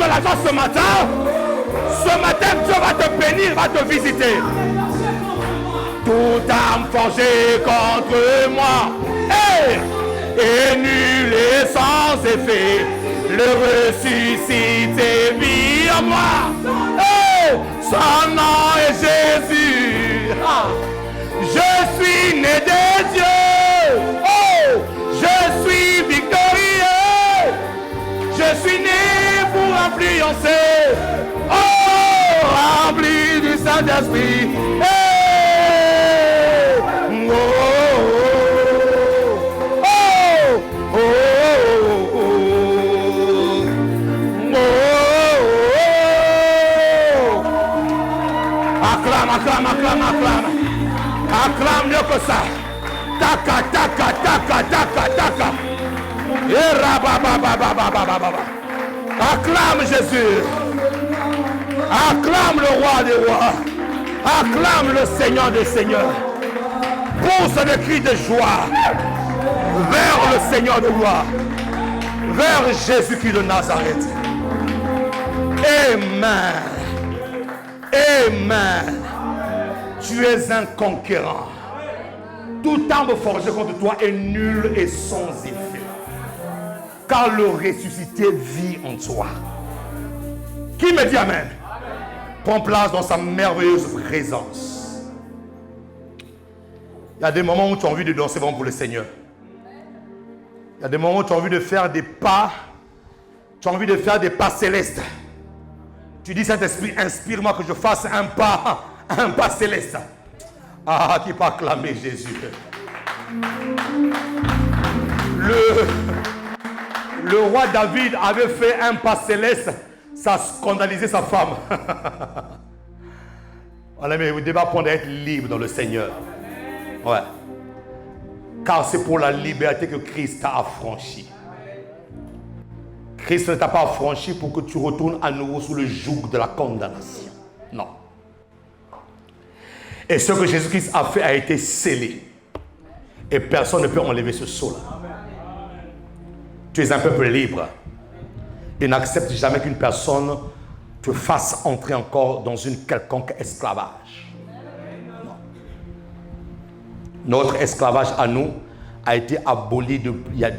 de la joie ce matin, Dieu va te bénir, va te visiter. Toute âme forgée contre moi est nulle et sans effet. Le ressuscité vit en moi. Son nom est Jésus. Je suis né des dieux. Je suis victorieux. Je suis né pour influencer. Rempli du Saint-Esprit. Acclame mieux que ça. Taka, taka, taka, taka, taka. Acclame Jésus. Acclame le roi des rois. Acclame le Seigneur des seigneurs. Pousse des cris de joie vers le Seigneur de gloire, vers Jésus-Christ de Nazareth. Amen. Amen. Tu es un conquérant. Toute arme forgée contre toi est nulle et sans effet. Car le ressuscité vit en toi. Qui me dit amen? Prends place dans sa merveilleuse présence. Il y a des moments où tu as envie de danser vraiment pour le Seigneur. Il y a des moments où tu as envie de faire des pas. Tu as envie de faire des pas célestes. Tu dis, Saint-Esprit, inspire-moi que je fasse un pas céleste. Ah, qui peut acclamer Jésus. Le roi David avait fait un pas céleste. Ça a scandalisé sa femme. Voilà, mais vous devez apprendre à être libre dans le Seigneur. Ouais. Car c'est pour la liberté que Christ t'a affranchi. Christ ne t'a pas affranchi pour que tu retournes à nouveau sous le joug de la condamnation. Non. Et ce que Jésus-Christ a fait a été scellé. Et personne ne peut enlever ce sceau-là. Tu es un peuple libre. Et n'accepte jamais qu'une personne te fasse entrer encore dans une quelconque esclavage. Non. Notre esclavage à nous a été aboli il y a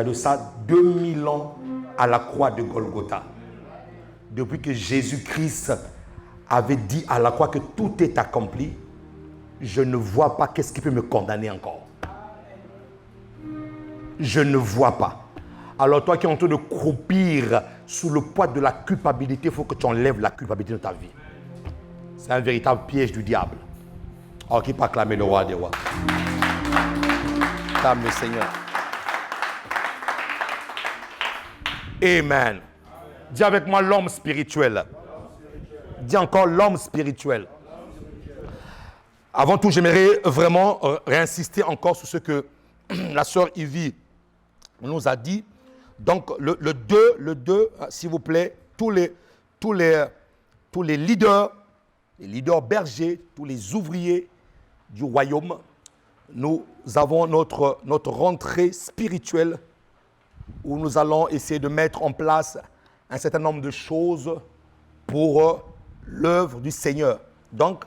de ça 2000 ans à la croix de Golgotha. Depuis que Jésus-Christ avait dit à la croix que tout est accompli, je ne vois pas qu'est-ce qui peut me condamner encore. Je ne vois pas. Alors toi qui es en train de croupir sous le poids de la culpabilité, il faut que tu enlèves la culpabilité de ta vie. C'est un véritable piège du diable. Alors qui peut acclamer le roi des rois? Acclame le Seigneur. Amen. Dis avec moi l'homme spirituel. Dis encore l'homme spirituel. Avant tout, j'aimerais vraiment réinsister encore sur ce que la sœur Yvie nous a dit. Donc, le 2, s'il vous plaît, tous les leaders, les leaders bergers, tous les ouvriers du royaume, nous avons notre rentrée spirituelle où nous allons essayer de mettre en place un certain nombre de choses pour l'œuvre du Seigneur. Donc,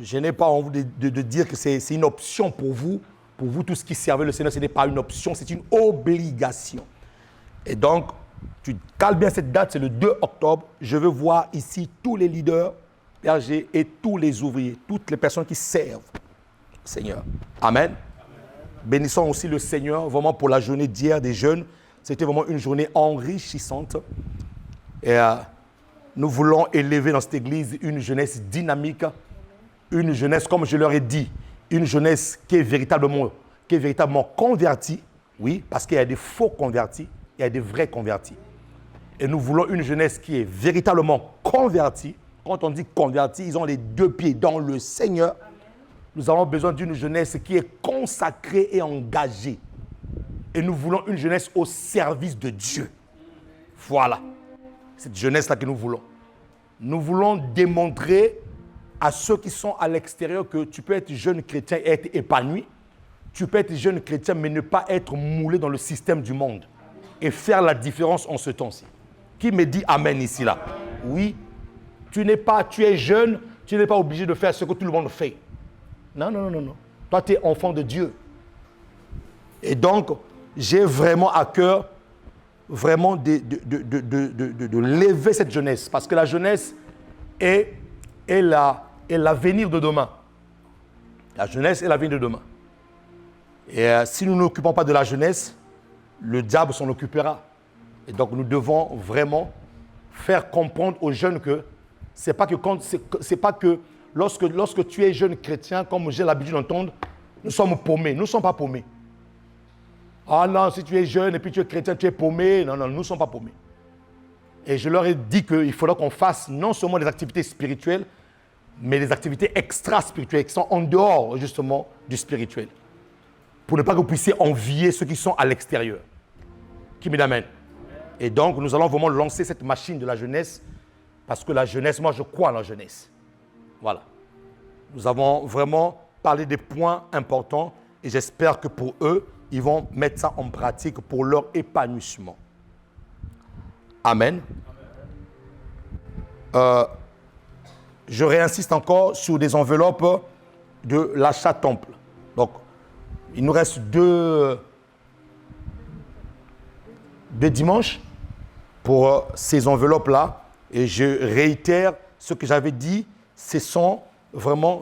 je n'ai pas envie de dire que c'est une option pour vous. Pour vous, tout ce qui servait le Seigneur, ce n'est pas une option, c'est une obligation. Et donc, tu cales bien cette date, c'est le 2 octobre. Je veux voir ici tous les leaders bergers et tous les ouvriers, toutes les personnes qui servent le Seigneur. Amen. Bénissons aussi le Seigneur vraiment pour la journée d'hier des jeunes. C'était vraiment une journée enrichissante. Et nous voulons élever dans cette église une jeunesse dynamique, une jeunesse, comme je leur ai dit, une jeunesse qui est véritablement convertie. Oui, parce qu'il y a des faux convertis, il y a des vrais convertis. Et nous voulons une jeunesse qui est véritablement convertie. Quand on dit convertie, ils ont les deux pieds dans le Seigneur. Nous avons besoin d'une jeunesse qui est consacrée et engagée. Et nous voulons une jeunesse au service de Dieu. Voilà. Cette jeunesse-là que nous voulons. Nous voulons démontrer à ceux qui sont à l'extérieur que tu peux être jeune chrétien et être épanoui. Tu peux être jeune chrétien, mais ne pas être moulé dans le système du monde. Et faire la différence en ce temps-ci. Qui me dit Amen ici, là? Oui. Tu es jeune, tu n'es pas obligé de faire ce que tout le monde fait. Non, non, non, non. Toi, tu es enfant de Dieu. Et donc, j'ai vraiment à cœur vraiment de lever cette jeunesse. Parce que la jeunesse est l'avenir de demain. La jeunesse est l'avenir de demain. Et si nous ne nous occupons pas de la jeunesse, le diable s'en occupera. Et donc, nous devons vraiment faire comprendre aux jeunes que c'est pas que lorsque tu es jeune chrétien, comme j'ai l'habitude d'entendre, nous sommes paumés. Nous ne sommes pas paumés. Ah non, si tu es jeune et puis tu es chrétien, tu es paumé. Non, non, nous ne sommes pas paumés. Et je leur ai dit qu'il faudra qu'on fasse non seulement des activités spirituelles, mais des activités extra-spirituelles qui sont en dehors, justement, du spirituel. Pour ne pas que vous puissiez envier ceux qui sont à l'extérieur. Qui me l'amène. Et donc, nous allons vraiment lancer cette machine de la jeunesse, parce que la jeunesse, moi, je crois en la jeunesse. Voilà. Nous avons vraiment parlé des points importants, et j'espère que pour eux, ils vont mettre ça en pratique pour leur épanouissement. Amen. Je réinsiste encore sur des enveloppes de l'achat temple. Donc, il nous reste deux dimanches pour ces enveloppes-là. Et je réitère ce que j'avais dit. C'est vraiment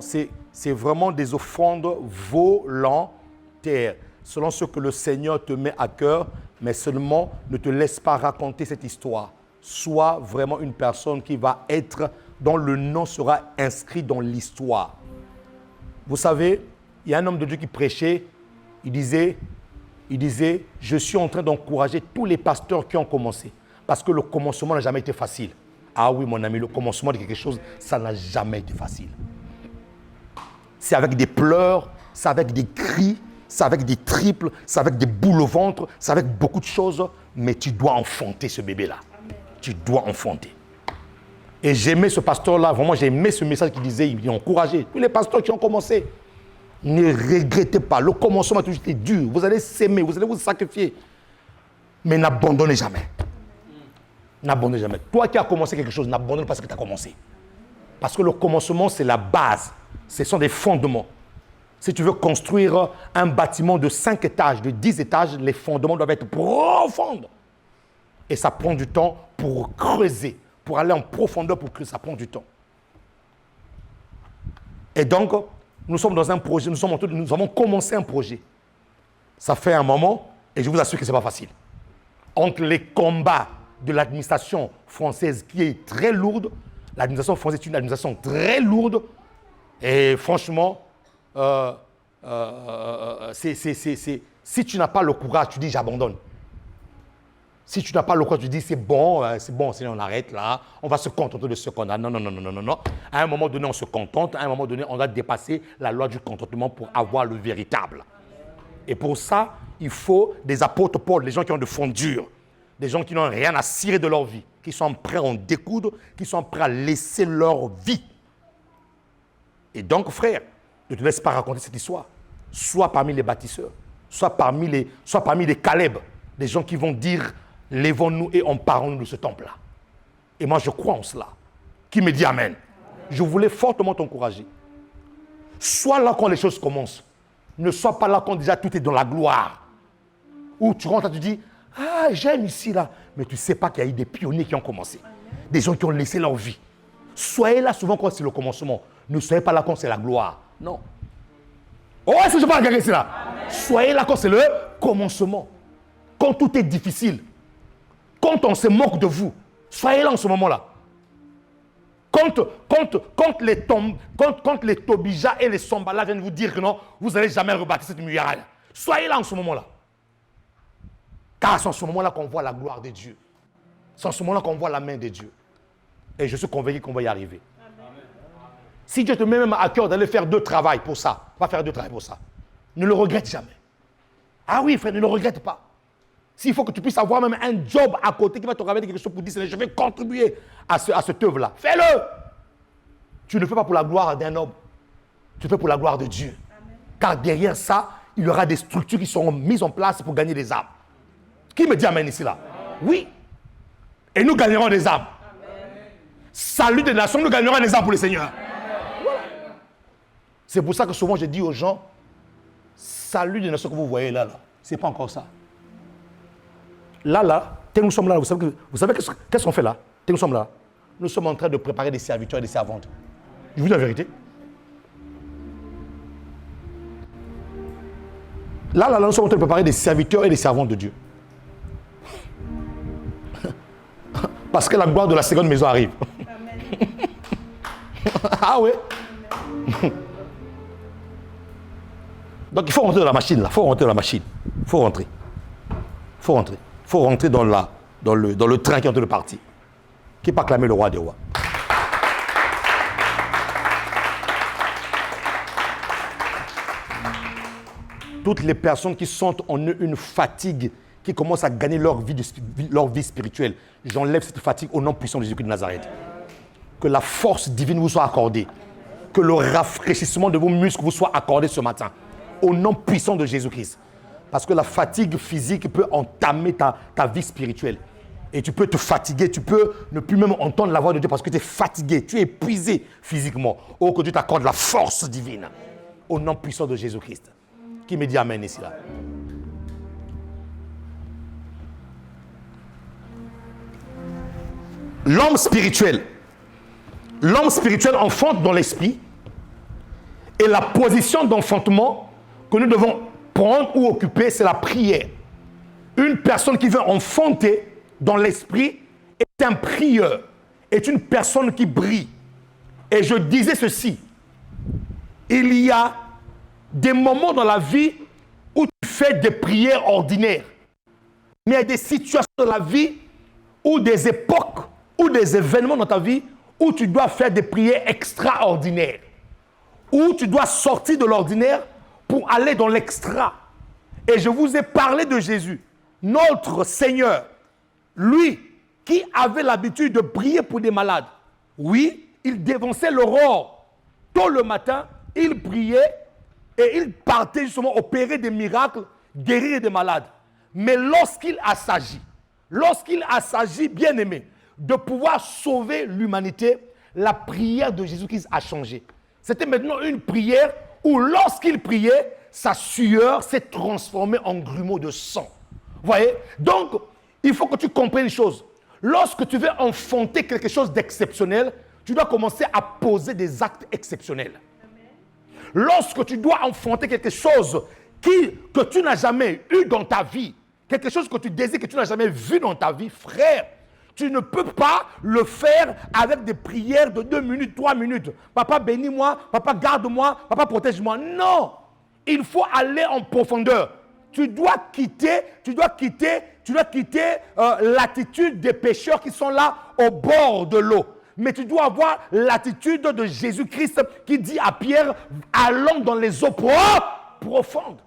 des offrandes volontaires, selon ce que le Seigneur te met à cœur, mais seulement ne te laisse pas raconter cette histoire. Sois vraiment une personne qui va être, dont le nom sera inscrit dans l'histoire. Vous savez, il y a un homme de Dieu qui prêchait, il disait, je suis en train d'encourager tous les pasteurs qui ont commencé. Parce que le commencement n'a jamais été facile. Ah oui, mon ami, le commencement de quelque chose, ça n'a jamais été facile. C'est avec des pleurs, c'est avec des cris, c'est avec des triples, c'est avec des boules au ventre, c'est avec beaucoup de choses. Mais tu dois enfanter ce bébé-là. Tu dois enfanter. Et j'aimais ce pasteur-là, vraiment, j'ai aimé ce message qu'il disait, il encourageait tous les pasteurs qui ont commencé. Ne regrettez pas, le commencement a toujours été dur. Vous allez s'aimer, vous allez vous sacrifier. Mais n'abandonnez jamais. N'abandonnez jamais. Toi qui as commencé quelque chose, n'abandonne pas ce que tu as commencé. Parce que le commencement, c'est la base. Ce sont des fondements. Si tu veux construire un bâtiment de 5 étages, de 10 étages, les fondements doivent être profonds. Et ça prend du temps pour creuser, pour aller en profondeur, pour creuser, ça prend du temps. Et donc, nous sommes dans un projet, nous avons commencé un projet. Ça fait un moment, et je vous assure que ce n'est pas facile. Entre les combats de l'administration française qui est très lourde, l'administration française est une administration très lourde, et franchement, si tu n'as pas le courage, tu dis j'abandonne. Si tu n'as pas le courage, tu dis c'est bon, on arrête là, on va se contenter de ce qu'on a. Non, non, non, non, non, non. À un moment donné, on se contente, à un moment donné, on doit dépasser la loi du contentement pour avoir le véritable. Et pour ça, il faut des apôtres Paul, des gens qui ont de fondure, des gens qui n'ont rien à cirer de leur vie, qui sont prêts à en découdre, qui sont prêts à laisser leur vie. Et donc, frère, ne te laisse pas raconter cette histoire. Sois parmi les bâtisseurs, sois parmi les Caleb, des gens qui vont dire lèvons-nous et emparons-nous de ce temple-là. Et moi, je crois en cela. Qui me dit Amen? Je voulais fortement t'encourager. Sois là quand les choses commencent. Ne sois pas là quand déjà tout est dans la gloire. Où tu rentres et tu dis, ah, j'aime ici, là. Mais tu ne sais pas qu'il y a eu des pionniers qui ont commencé. Des gens qui ont laissé leur vie. Soyez là souvent quand c'est le commencement. Ne soyez pas là quand c'est la gloire. Non. Oh, est-ce que je parle à quelqu'un ici, là? Soyez là quand c'est le commencement. Quand tout est difficile. Quand on se moque de vous. Soyez là en ce moment-là. Quand les Tobija et les Sambala viennent vous dire que non, vous n'allez jamais rebâtir cette muraille. Soyez là en ce moment-là. Car c'est en ce moment-là qu'on voit la gloire de Dieu. C'est en ce moment-là qu'on voit la main de Dieu. Et je suis convaincu qu'on va y arriver. Amen. Si Dieu te met même à cœur d'aller faire 2 travails pour ça, va faire 2 travails pour ça. Ne le regrette jamais. Ah oui, frère, ne le regrette pas. S'il faut que tu puisses avoir même un job à côté qui va te ramener quelque chose pour dire, je vais contribuer à cette œuvre-là. Fais-le. Tu ne le fais pas pour la gloire d'un homme. Tu le fais pour la gloire de Dieu. Amen. Car derrière ça, il y aura des structures qui seront mises en place pour gagner des âmes. Qui me dit amen ici là? Oui. Et nous gagnerons des âmes. Salut des nations, nous gagnerons des âmes pour le Seigneur. Voilà. C'est pour ça que souvent je dis aux gens, salut des nations que vous voyez là, c'est pas encore ça. Là, nous sommes là, vous savez qu'est-ce qu'on fait là? Nous sommes là. Nous sommes en train de préparer des serviteurs et des servantes. Je vous dis la vérité. Là, nous sommes en train de préparer des serviteurs et des servantes de Dieu. Parce que la gloire de la seconde maison arrive. Ah oui. Donc il faut rentrer dans la machine là. Il faut rentrer dans la machine. Il faut rentrer. Il faut rentrer. Il faut rentrer dans le train qui est en train de partir. Qui peut acclamer le roi des rois. Toutes les personnes qui sentent en eux une fatigue, qui commencent à gagner leur vie spirituelle, j'enlève cette fatigue au nom puissant de Jésus-Christ de Nazareth. Que la force divine vous soit accordée. Que le rafraîchissement de vos muscles vous soit accordé ce matin. Au nom puissant de Jésus-Christ. Parce que la fatigue physique peut entamer ta vie spirituelle. Et tu peux te fatiguer, tu peux ne plus même entendre la voix de Dieu parce que tu es fatigué, tu es épuisé physiquement. Oh, que Dieu t'accorde la force divine. Au nom puissant de Jésus-Christ. Qui me dit amen ici là? L'homme spirituel enfante dans l'esprit et la position d'enfantement que nous devons prendre ou occuper, c'est la prière. Une personne qui veut enfanter dans l'esprit est un prieur, est une personne qui brille. Et je disais ceci, il y a des moments dans la vie où tu fais des prières ordinaires, mais il y a des situations dans la vie ou des époques ou des événements dans ta vie où tu dois faire des prières extraordinaires, où tu dois sortir de l'ordinaire pour aller dans l'extra. Et je vous ai parlé de Jésus, notre Seigneur, lui qui avait l'habitude de prier pour des malades. Oui, il dévançait l'aurore. Tôt le matin, il priait et il partait justement opérer des miracles, guérir des malades. Mais lorsqu'il a s'agi, bien aimé, de pouvoir sauver l'humanité, la prière de Jésus-Christ a changé. C'était maintenant une prière où lorsqu'il priait, sa sueur s'est transformée en grumeaux de sang. Vous voyez? Donc, il faut que tu comprennes une chose. Lorsque tu veux enfanter quelque chose d'exceptionnel, tu dois commencer à poser des actes exceptionnels. Lorsque tu dois enfanter quelque chose que tu n'as jamais eu dans ta vie, quelque chose que tu désires, que tu n'as jamais vu dans ta vie, frère, tu ne peux pas le faire avec des prières de 2 minutes, 3 minutes. Papa, bénis-moi, papa, garde-moi, papa, protège-moi. Non, il faut aller en profondeur. Tu dois quitter l'attitude des pécheurs qui sont là au bord de l'eau. Mais tu dois avoir l'attitude de Jésus-Christ qui dit à Pierre, allons dans les eaux profondes.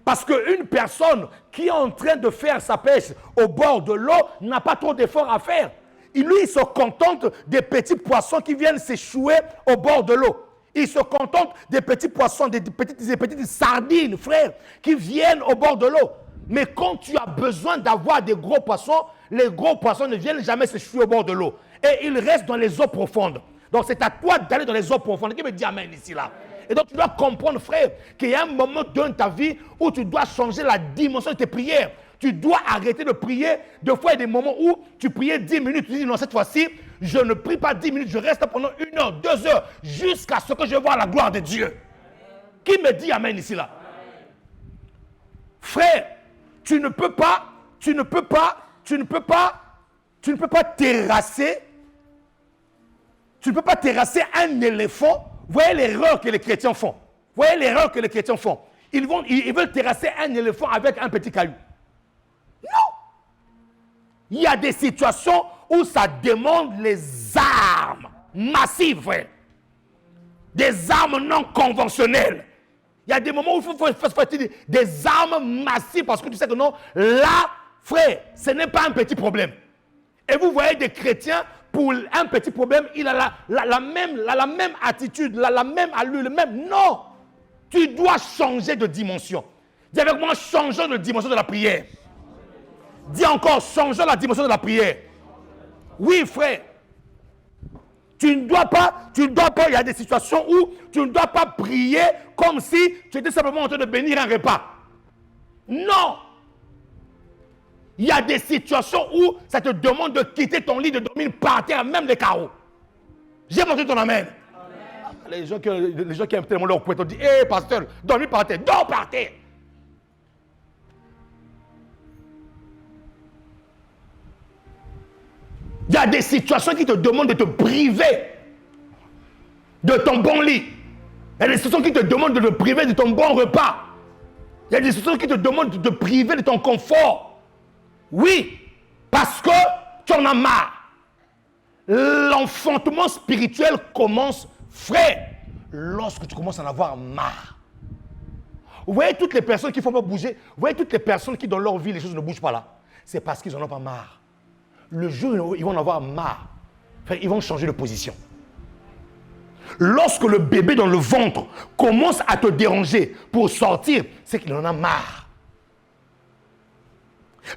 Parce qu'une personne qui est en train de faire sa pêche au bord de l'eau n'a pas trop d'efforts à faire. Lui, il se contente des petits poissons qui viennent s'échouer au bord de l'eau. Il se contente des petits poissons, des petites sardines, frère, qui viennent au bord de l'eau. Mais quand tu as besoin d'avoir des gros poissons, les gros poissons ne viennent jamais s'échouer au bord de l'eau. Et ils restent dans les eaux profondes. Donc c'est à toi d'aller dans les eaux profondes. Qui me dit amen ici là? Et donc tu dois comprendre, frère, qu'il y a un moment dans ta vie où tu dois changer la dimension de tes prières. Tu dois arrêter de prier. Des fois, il y a des moments où tu priais 10 minutes. Tu dis non, cette fois-ci, je ne prie pas 10 minutes. Je reste pendant 1 heure, 2 heures, jusqu'à ce que je vois la gloire de Dieu. Qui me dit amen ici là? Frère, tu ne peux pas terrasser. Tu ne peux pas terrasser un éléphant. Voyez l'erreur que les chrétiens font. Ils veulent terrasser un éléphant avec un petit caillou. Non. Il y a des situations où ça demande les armes massives, frère. Des armes non conventionnelles. Il y a des moments où il faut des armes massives parce que tu sais que non, là, frère, ce n'est pas un petit problème. Et vous voyez des chrétiens, pour un petit problème, il a la même attitude, la même allure, le même. Non! Tu dois changer de dimension. Dis avec moi, changeons de dimension de la prière. Dis encore, changeons la dimension de la prière. Oui, frère. Tu ne dois pas, il y a des situations où tu ne dois pas prier comme si tu étais simplement en train de bénir un repas. Non. Il y a des situations où ça te demande de quitter ton lit, de dormir par terre, même les carreaux. J'ai montré ton amen. Les gens qui aiment tellement leur couette, on dit, hé pasteur, dormir par terre, dors par terre. Il y a des situations qui te demandent de te priver de ton bon lit. Il y a des situations qui te demandent de te priver de ton bon repas. Il y a des situations qui te demandent de te priver de ton confort. Oui, parce que tu en as marre. L'enfantement spirituel commence, frère, lorsque tu commences à en avoir marre. Vous voyez toutes les personnes qui ne font pas bouger, vous voyez toutes les personnes qui dans leur vie, les choses ne bougent pas là. C'est parce qu'ils n'en ont pas marre. Le jour où ils vont en avoir marre, frère, ils vont changer de position. Lorsque le bébé dans le ventre commence à te déranger pour sortir, c'est qu'il en a marre.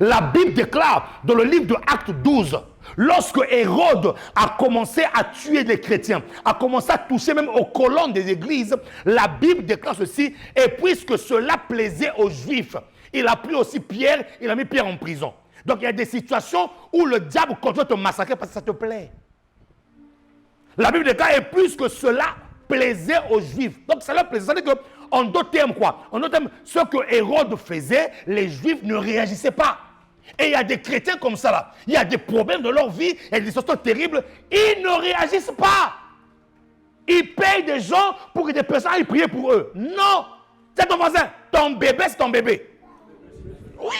La Bible déclare dans le livre de Actes 12, lorsque Hérode a commencé à tuer les chrétiens, a commencé à toucher même aux colonnes des églises, la Bible déclare ceci, et puisque cela plaisait aux Juifs, il a pris aussi Pierre, il a mis Pierre en prison. Donc il y a des situations où le diable continue de te massacrer parce que ça te plaît. La Bible déclare, et puisque cela plaisait aux Juifs. Donc ça leur plaisait. Ça veut dire qu'en d'autres termes, quoi? En d'autres termes, ce que Hérode faisait, les Juifs ne réagissaient pas. Et il y a des chrétiens comme ça là. Il y a des problèmes de leur vie, il y a des situations terribles. Ils ne réagissent pas. Ils payent des gens pour que des personnes aillent prier pour eux. Non. C'est ton voisin. Ton bébé, c'est ton bébé. Oui.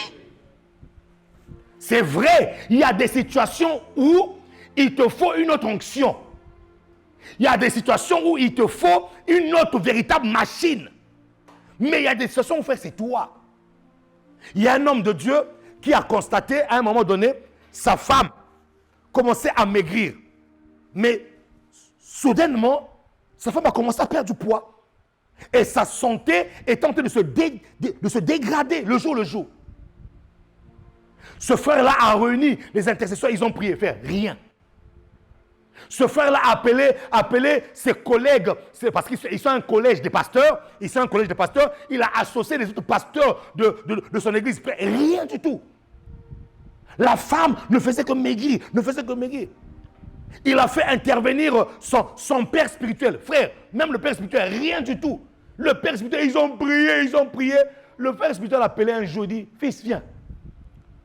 C'est vrai. Il y a des situations où il te faut une autre onction. Il y a des situations où il te faut une autre véritable machine. Mais il y a des situations où, frère, c'est toi. Il y a un homme de Dieu qui a constaté à un moment donné, sa femme commençait à maigrir. Mais soudainement, sa femme a commencé à perdre du poids. Et sa santé est en train de se dégrader le jour. Ce frère-là a réuni les intercesseurs, ils ont prié, frère, rien. Ce frère-là a appelé ses collègues, parce qu'ils sont un collège des pasteurs, il a associé les autres pasteurs de son église, rien du tout. La femme ne faisait que maigrir, Il a fait intervenir son père spirituel. Frère, même le père spirituel, rien du tout. Le père spirituel, ils ont prié. Le père spirituel a appelé un jour, il dit, fils, viens.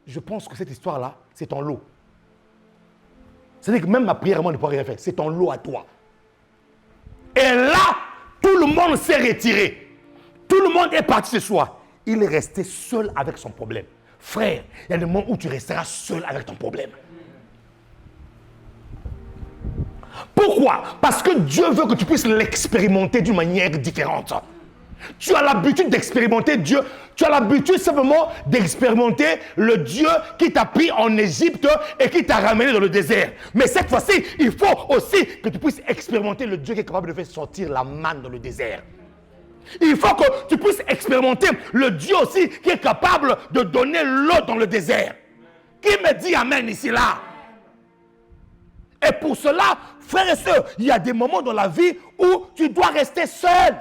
Je pense que cette histoire-là, c'est ton lot. C'est-à-dire que même ma prière, moi, ne peut rien faire. C'est ton lot à toi. Et là, tout le monde s'est retiré. Tout le monde est parti ce soir. Il est resté seul avec son problème. Frère, il y a des moments où tu resteras seul avec ton problème. Pourquoi? Parce que Dieu veut que tu puisses l'expérimenter d'une manière différente. Tu as l'habitude d'expérimenter Dieu. Tu as l'habitude simplement d'expérimenter le Dieu qui t'a pris en Égypte et qui t'a ramené dans le désert. Mais cette fois-ci, il faut aussi que tu puisses expérimenter le Dieu qui est capable de faire sortir la manne dans le désert. Il faut que tu puisses expérimenter le Dieu aussi qui est capable de donner l'eau dans le désert. Qui me dit amen ici là? Et pour cela, frères et sœurs, il y a des moments dans la vie où tu dois rester seul.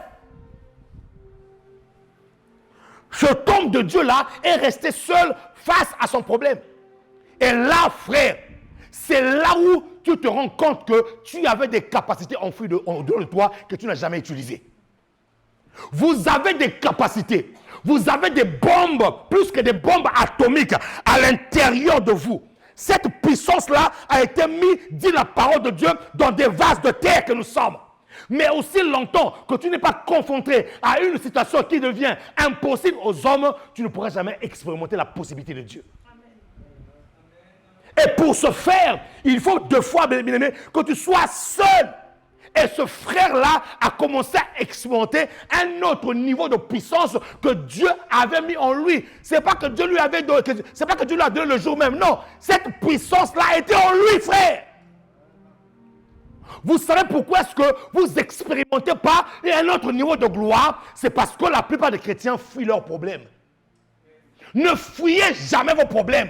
Cet homme de Dieu-là est resté seul face à son problème. Et là, frère, c'est là où tu te rends compte que tu avais des capacités enfouies dedans de toi que tu n'as jamais utilisées. Vous avez des capacités. Vous avez des bombes, plus que des bombes atomiques, à l'intérieur de vous. Cette puissance-là a été mise, dit la parole de Dieu, dans des vases de terre que nous sommes. Mais aussi longtemps que tu n'es pas confronté à une situation qui devient impossible aux hommes, tu ne pourras jamais expérimenter la possibilité de Dieu. Et pour ce faire, il faut deux fois, bien aimé, que tu sois seul. Et ce frère-là a commencé à expérimenter un autre niveau de puissance que Dieu avait mis en lui. C'est pas que Dieu lui avait donné, c'est pas que Dieu lui a donné le jour même. Non, cette puissance-là était en lui, frère. Vous savez pourquoi est-ce que vous n'expérimentez pas un autre niveau de gloire? C'est parce que la plupart des chrétiens fuient leurs problèmes. Ne fuyez jamais vos problèmes.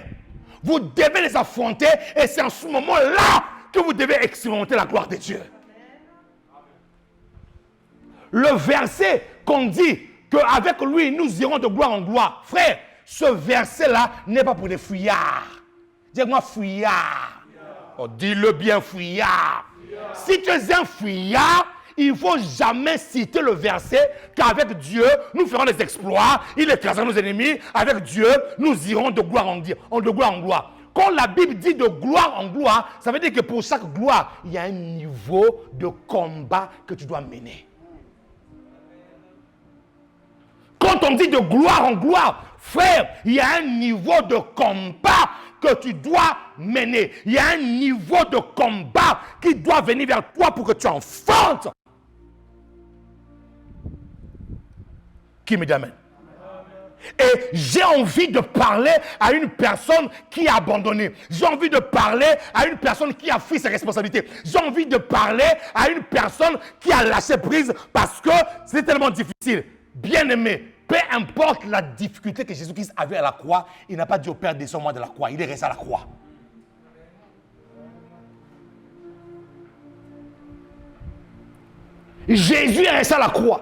Vous devez les affronter et c'est en ce moment-là que vous devez expérimenter la gloire de Dieu. Le verset qu'on dit qu'avec lui, nous irons de gloire en gloire. Frère, ce verset-là n'est pas pour les fuyards. Dis-moi fuyard. Oh, dis-le bien fuyard. Si tu es un fuyard, il ne faut jamais citer le verset qu'avec Dieu, nous ferons des exploits, il écrasera nos ennemis, avec Dieu, nous irons de gloire en gloire. Quand la Bible dit de gloire en gloire, ça veut dire que pour chaque gloire, il y a un niveau de combat que tu dois mener. Quand on dit de gloire en gloire, frère, il y a un niveau de combat que tu dois mener. Il y a un niveau de combat qui doit venir vers toi pour que tu enfantes. Qui me dit amen? Et j'ai envie de parler à une personne qui a abandonné. J'ai envie de parler à une personne qui a fui ses responsabilités. J'ai envie de parler à une personne qui a lâché prise parce que c'est tellement difficile. Bien-aimé, peu importe la difficulté que Jésus-Christ avait à la croix, il n'a pas dit au Père, descends-moi de la croix. Il est resté à la croix. Jésus est resté à la croix.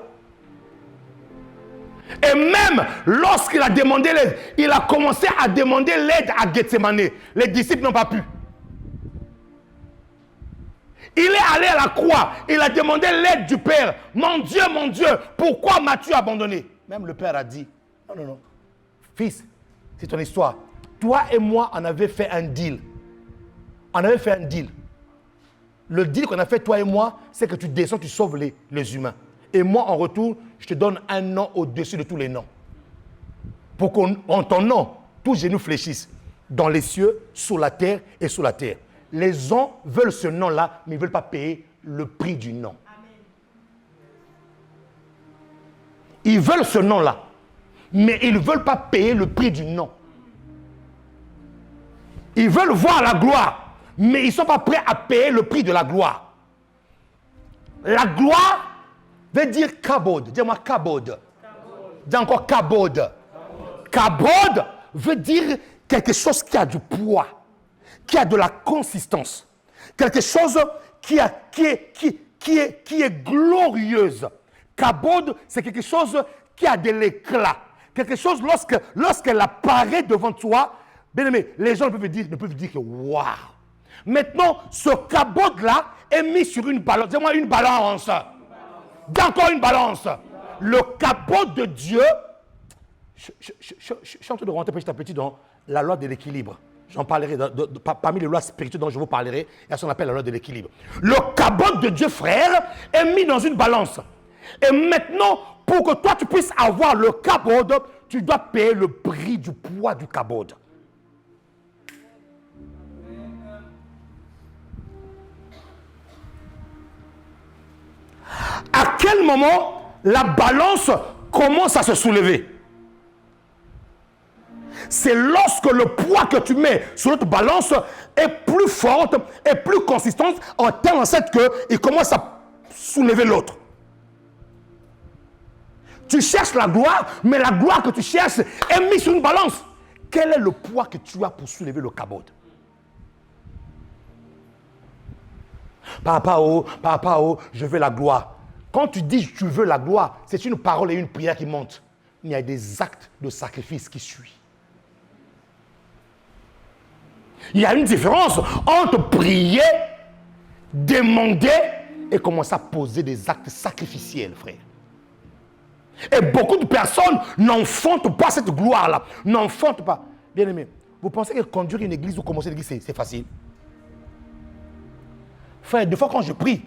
Et même lorsqu'il a demandé l'aide, il a commencé à demander l'aide à Gethsemane. Les disciples n'ont pas pu. Il est allé à la croix. Il a demandé l'aide du Père. Mon Dieu, pourquoi m'as-tu abandonné? Même le Père a dit, non. Fils, c'est ton histoire. Toi et moi, on avait fait un deal. Le deal qu'on a fait, toi et moi, c'est que tu descends, tu sauves les humains. Et moi, en retour, je te donne un nom au-dessus de tous les noms. Pour qu'en ton nom, tous genoux fléchissent. Dans les cieux, sur la terre et sous la terre. Les gens veulent ce nom-là, mais ils ne veulent pas payer le prix du nom. Ils veulent ce nom-là, mais ils ne veulent pas payer le prix du nom. Ils veulent voir la gloire, mais ils ne sont pas prêts à payer le prix de la gloire. La gloire veut dire kabod. Dis-moi kabod. Dis encore kabod. Kabod veut dire quelque chose qui a du poids, qui a de la consistance, quelque chose qui est glorieuse. Kabod, c'est quelque chose qui a de l'éclat. Quelque chose, lorsqu'elle apparaît devant toi, bien aimé, les gens ne peuvent dire que waouh. Maintenant, ce kabod-là est mis sur une balance. Dis-moi une balance. Dis encore une balance. Le kabod de Dieu, je suis en train de rentrer petit à petit dans la loi de l'équilibre. J'en parlerai parmi les lois spirituelles dont je vous parlerai. Il y a ce qu'on appelle la loi de l'équilibre. Le kabod de Dieu, frère, est mis dans une balance. Et maintenant, pour que toi tu puisses avoir le kabod, tu dois payer le prix du poids du kabod. À quel moment la balance commence à se soulever? C'est lorsque le poids que tu mets sur notre balance est plus forte et plus consistante en telle sorte qu'il commence à soulever l'autre. Tu cherches la gloire, mais la gloire que tu cherches est mise sur une balance. Quel est le poids que tu as pour soulever le kabod? Papa, je veux la gloire. Quand tu dis tu veux la gloire, c'est une parole et une prière qui montent. Il y a des actes de sacrifice qui suivent. Il y a une différence entre prier, demander et commencer à poser des actes sacrificiels, frère. Et beaucoup de personnes n'enfantent pas cette gloire-là. N'enfantent pas. Bien aimé, vous pensez que conduire une église ou commencer une église, c'est facile? Frère, des fois quand je prie,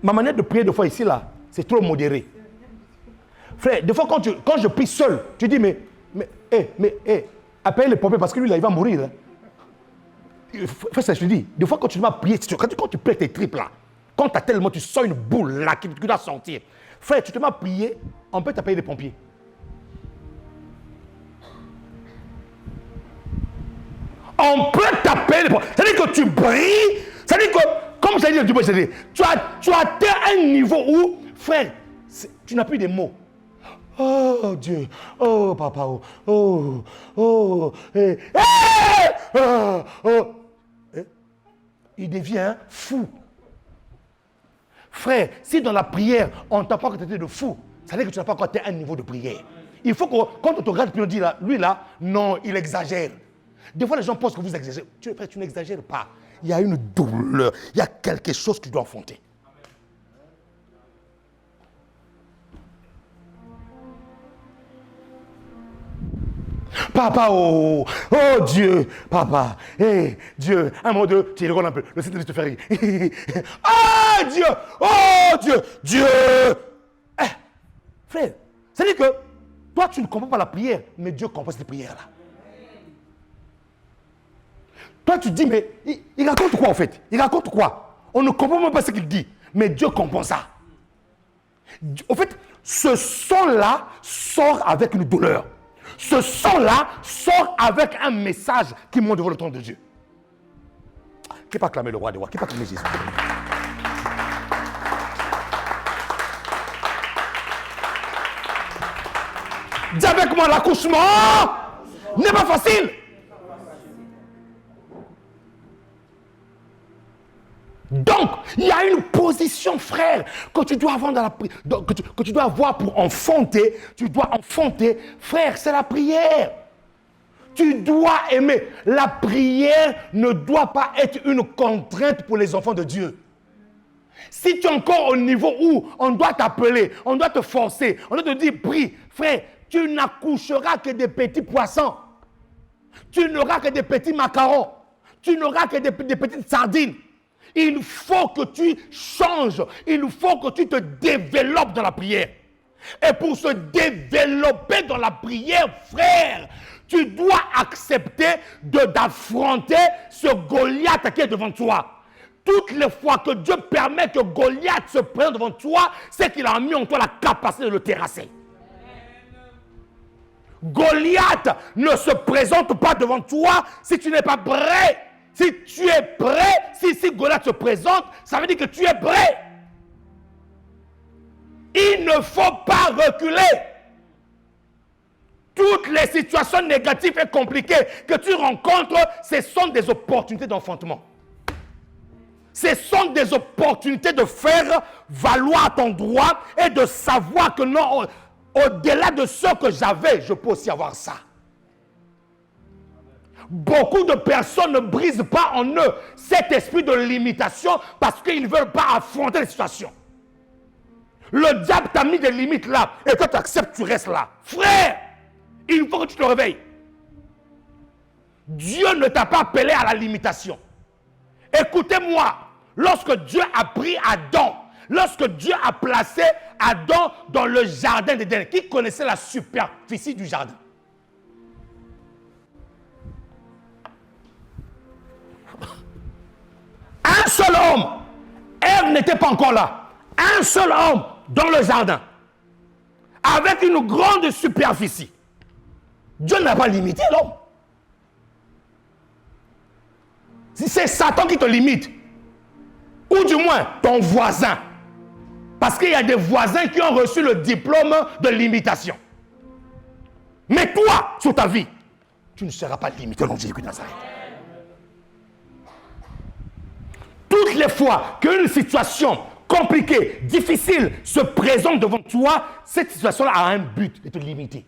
ma manière de prier des fois ici, là, c'est trop modéré. Frère, des fois quand je prie seul, tu dis, appelle les pompiers parce que lui, là, il va mourir. Frère, ça, je te dis, des fois quand tu vas prier, quand tu pries tes tripes, là, quand tu as tellement, tu sens une boule, là, qui doit sortir. Frère, tu te mets à prier, on peut t'appeler les pompiers. On peut t'appeler les pompiers. C'est-à-dire que tu brilles, c'est-à-dire que, comme Comme j'ai dit au début, tu as atteint un niveau où, frère, tu n'as plus de mots. Oh Dieu, oh papa, il devient fou. Frère, si dans la prière, on ne t'a pas traité de fou, ça veut dire que tu n'as pas encore atteint un niveau de prière. Il faut que, quand on te regarde, puis on dit, là, lui là, non, il exagère. Des fois, les gens pensent que vous exagérez. Tu n'exagères pas. Il y a une douleur, il y a quelque chose que tu dois affronter. Papa, oh Dieu, papa, Dieu, un mot de, tu rigoles un peu, le Seigneur te fait rire. Ah Dieu, oh Dieu, Dieu. Frère, c'est-à-dire que toi tu ne comprends pas la prière, mais Dieu comprend cette prière-là. Toi tu dis, mais il raconte quoi en fait? Il raconte quoi? On ne comprend même pas ce qu'il dit, mais Dieu comprend ça. En fait, ce son-là sort avec une douleur. Ce son-là sort avec un message qui monte devant le trône de Dieu. Qui peut acclamer le roi des rois? Qui peut acclamer Jésus? Dis avec moi, l'accouchement n'est pas facile. Donc, il y a une position, frère, que tu dois avoir, que tu dois avoir pour enfanter. Tu dois enfanter. Frère, c'est la prière. Tu dois aimer. La prière ne doit pas être une contrainte pour les enfants de Dieu. Si tu es encore au niveau où on doit t'appeler, on doit te forcer, on doit te dire, prie, frère, tu n'accoucheras que des petits poissons. Tu n'auras que des petits macarons. Tu n'auras que des petites sardines. Il faut que tu changes. Il faut que tu te développes dans la prière. Et pour se développer dans la prière, frère, tu dois accepter d'affronter ce Goliath qui est devant toi. Toutes les fois que Dieu permet que Goliath se présente devant toi, c'est qu'il a mis en toi la capacité de le terrasser. Goliath ne se présente pas devant toi si tu n'es pas prêt. Si tu es prêt, si Goliath se présente, ça veut dire que tu es prêt. Il ne faut pas reculer. Toutes les situations négatives et compliquées que tu rencontres, ce sont des opportunités d'enfantement. Ce sont des opportunités de faire valoir ton droit et de savoir que non, au-delà de ce que j'avais, je peux aussi avoir ça. Beaucoup de personnes ne brisent pas en eux cet esprit de limitation parce qu'ils ne veulent pas affronter les situations. Le diable t'a mis des limites là et quand tu acceptes, tu restes là. Frère, il faut que tu te réveilles. Dieu ne t'a pas appelé à la limitation. Écoutez-moi, lorsque Dieu a pris Adam, lorsque Dieu a placé Adam dans le jardin d'Éden, qui connaissait la superficie du jardin? Un seul homme. Ève n'était pas encore là. Un seul homme dans le jardin. Avec une grande superficie. Dieu n'a pas limité l'homme. Si c'est Satan qui te limite, ou du moins ton voisin, parce qu'il y a des voisins qui ont reçu le diplôme de limitation. Mais toi, sur ta vie, tu ne seras pas limité au nom de Jésus de Nazareth. Toutes les fois qu'une situation compliquée, difficile se présente devant toi, cette situation-là a un but de te limiter.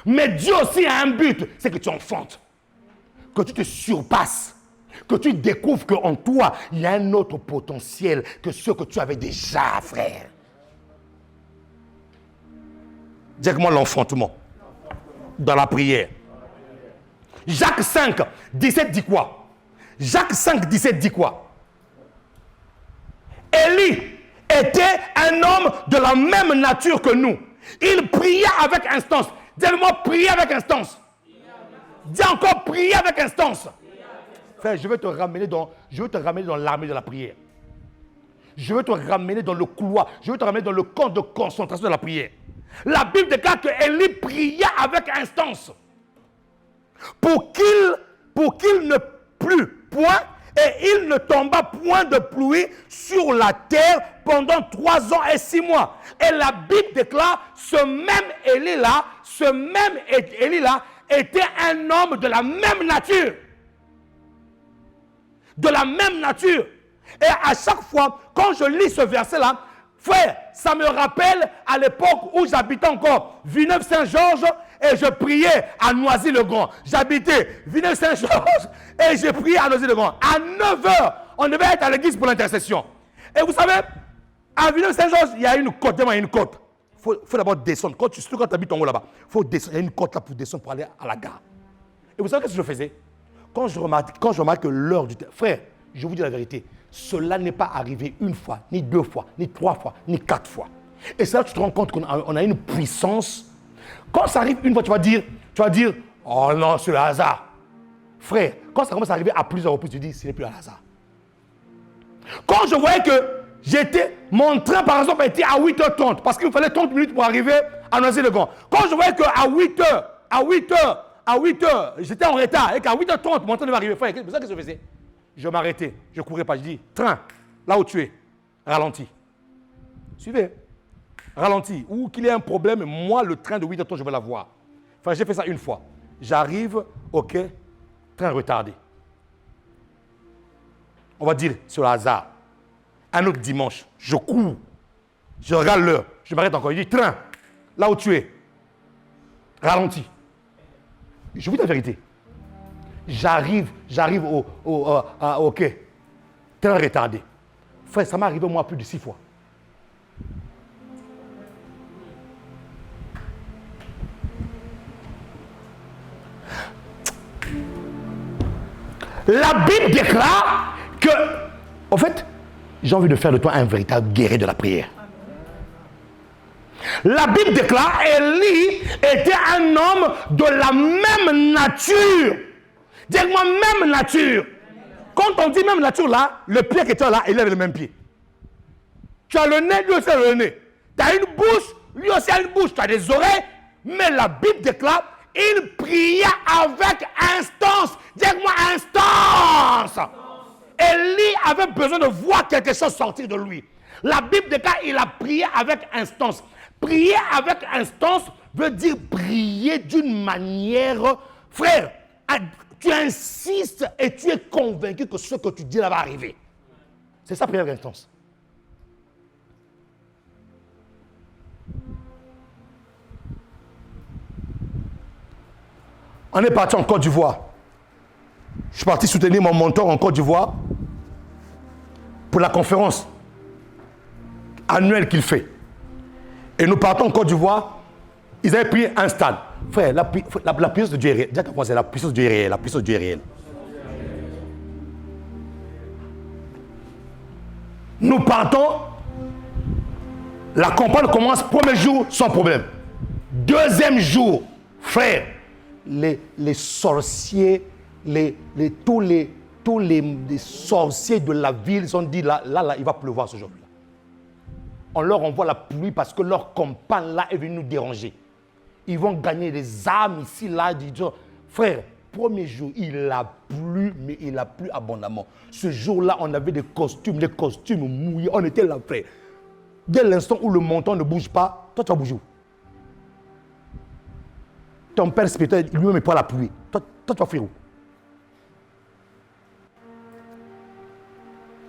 Mais Dieu aussi a un but, c'est que tu enfantes, que tu te surpasses, que tu découvres qu'en toi, il y a un autre potentiel que ce que tu avais déjà, frère. Dis-moi l'enfantement dans la prière. Jacques 5, 17 dit quoi? Jacques 5, 17 dit quoi? Élie était un homme de la même nature que nous. Il priait avec instance. Dis-moi, prier avec instance. Dis encore, prier avec instance. Frère, je vais te ramener dans l'armée de la prière. Je vais te ramener dans le couloir. Je vais te ramener dans le camp de concentration de la prière. La Bible déclare que Élie priait avec instance. Pour qu'il ne plût point Et il ne tomba point de pluie sur la terre pendant 3 ans et 6 mois. Et la Bible déclare, ce même Élie-là était un homme de la même nature. De la même nature. Et à chaque fois, quand je lis ce verset-là, frère, ça me rappelle à l'époque où j'habitais encore Villeneuve-Saint-Georges et je priais à Noisy-le-Grand. J'habitais Villeneuve-Saint-Georges et je priais à Noisy-le-Grand. À 9h, on devait être à l'église pour l'intercession. Et vous savez, à Villeneuve-Saint-Georges, il y a une côte. Il y a une côte. Il faut d'abord descendre. Quand tu habites en haut là-bas, il faut descendre. Il y a une côte là pour descendre pour aller à la gare. Et vous savez ce que je faisais? Quand je remarque que l'heure du temps, frère, je vous dis la vérité, cela n'est pas arrivé 1 fois, ni 2 fois, ni 3 fois, ni 4 fois. Et c'est là que tu te rends compte qu'on a une puissance. Quand ça arrive 1 fois, tu vas dire, oh non, c'est le hasard. Frère, quand ça commence à arriver à plusieurs reprises, tu dis, ce n'est plus un hasard. Quand je voyais que mon train, par exemple, était à 8h30, parce qu'il me fallait 30 minutes pour arriver à Noisy-le-Grand. Quand je voyais qu'à 8h, j'étais en retard, et qu'à 8h30, mon train devait arriver. Frère, c'est ça que je faisais. Je m'arrêtais, je ne courais pas, je dis, train, là où tu es, ralentis. Suivez, ralentis. Ou qu'il y ait un problème, moi, le train de 8h30, je vais l'avoir. Enfin, j'ai fait ça 1 fois. J'arrive, ok, train retardé. On va dire, sur le hasard. Un autre dimanche, je cours, je regarde l'heure, je m'arrête encore, je dis, train, là où tu es, ralentis. Je vous dis la vérité. J'arrive ok, train retardé. Frère, ça m'est arrivé moi plus de 6 fois. La Bible déclare que, en fait, j'ai envie de faire de toi un véritable guerrier de la prière. La Bible déclare, Élie était un homme de la même nature. Dis-moi même nature. Quand on dit même nature là, le pied que tu as là, il est le même pied. Tu as le nez, lui aussi a le nez. Tu as une bouche, lui aussi a une bouche. Tu as des oreilles, mais la Bible déclare, il pria avec instance. Dis-moi instance. Élie avait besoin de voir quelque chose sortir de lui. La Bible déclare, il a prié avec instance. Prier avec instance veut dire prier d'une manière, frère, tu insistes et tu es convaincu que ce que tu dis là va arriver. C'est ça, prier avec instance. On est parti en Côte d'Ivoire. Je suis parti soutenir mon mentor en Côte d'Ivoire pour la conférence annuelle qu'il fait. Et nous partons en Côte d'Ivoire. Ils avaient pris un stade. Frère, la puissance de Dieu est réelle. Dis à ta c'est la puissance de Dieu est réelle. La puissance de Dieu est réelle. Nous partons. La campagne commence premier jour sans problème. Deuxième jour, frère, les sorciers, tous les sorciers de la ville, ils ont dit là, il va pleuvoir ce jour-là. On leur envoie la pluie parce que leur compagne là est venue nous déranger. Ils vont gagner des armes ici, là. Frère, premier jour, il a plu, mais il a plu abondamment. Ce jour-là, on avait des costumes mouillés. On était là, frère. Dès l'instant où le montant ne bouge pas, toi, tu vas bouger où? Ton père spirituel, lui-même, n'est pas la pluie. Toi, tu vas fuir où?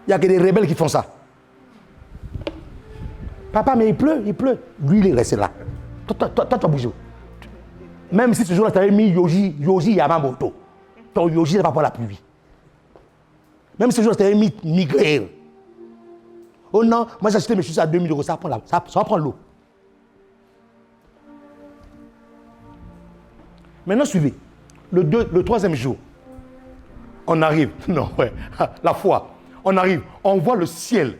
Il n'y a que des rebelles qui font ça. Papa, mais il pleut. Lui, il est resté là. Toi, tu vas bouger où? Même si ce jour-là, tu avais mis Yoji Yamamoto. Ton Yoji ne va pas la pluie. Même si ce jour-là, tu avais mis Miguel. Oh non, moi j'ai acheté mes chaussures à 2000 €, ça va prendre l'eau. Maintenant, suivez. Le troisième jour, on arrive. Non, ouais, la foi. On arrive, on voit le ciel.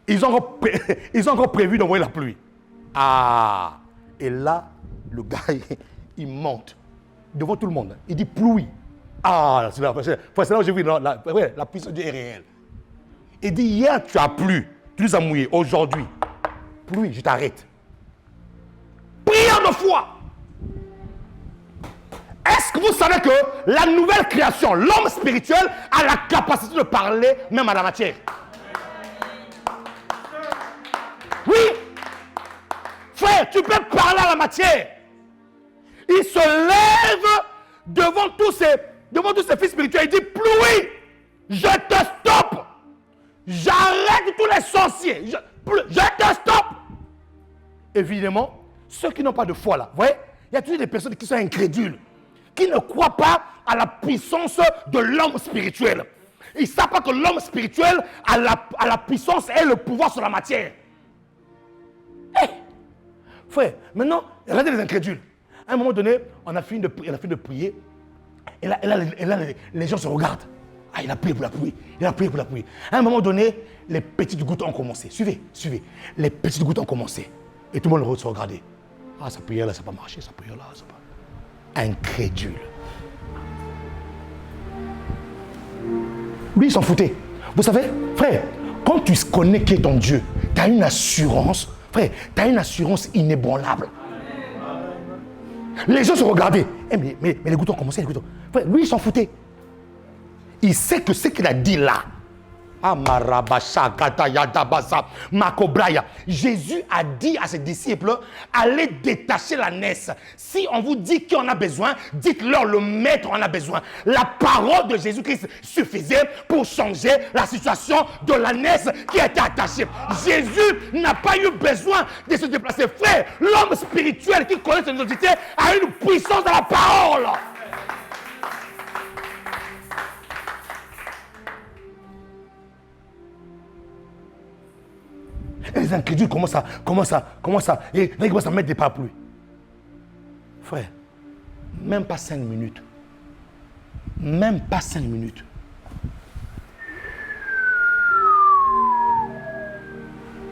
Ils ont encore prévu d'envoyer la pluie. Ah! Et là, le gars, il monte devant tout le monde. Il dit pluie. Ah, c'est là où j'ai vu la puissance de Dieu est réelle. Il dit hier tu as plu, tu nous as mouillé. Aujourd'hui, pluie, je t'arrête. Prière de foi. Est-ce vous savez que la nouvelle création, l'homme spirituel, a la capacité de parler même à la matière. Oui. Frère, tu peux parler à la matière. Il se lève devant tous ces fils spirituels. Il dit, pluie, je te stoppe. J'arrête tous les sorciers. Je te stoppe. Évidemment, ceux qui n'ont pas de foi là, vous voyez, il y a toujours des personnes qui sont incrédules, qui ne croient pas à la puissance de l'homme spirituel. Ils ne savent pas que l'homme spirituel a la puissance et le pouvoir sur la matière. Hey, frère, maintenant, regardez les incrédules. À un moment donné, on a fini de prier. Et là, les gens se regardent. Ah, il a prié pour la pluie. Il a prié pour la pluie. À un moment donné, les petites gouttes ont commencé. Suivez. Les petites gouttes ont commencé. Et tout le monde se regardait. Ah, sa prière là, ça n'a pas marché. Sa prière là, ça n'a pas... Incrédule. Lui, il s'en foutait. Vous savez, frère, quand tu connais qui est ton Dieu, tu as une assurance. Frère, tu as une assurance inébranlable. Les gens se regardaient. Mais les gouttes ont commencé, les gouttes ont... Frère, lui, il s'en foutait. Il sait que ce qu'il a dit là. Jésus a dit à ses disciples, allez détacher la naisse. Si on vous dit qui en a besoin, dites-leur le maître en a besoin. La parole de Jésus-Christ suffisait pour changer la situation de la naisse qui était attachée. Jésus n'a pas eu besoin de se déplacer. Frère, l'homme spirituel qui connaît son identité a une puissance dans la parole. Et les incrédules commencent à mettre des parapluies. Frère, même pas 5 minutes. Même pas 5 minutes.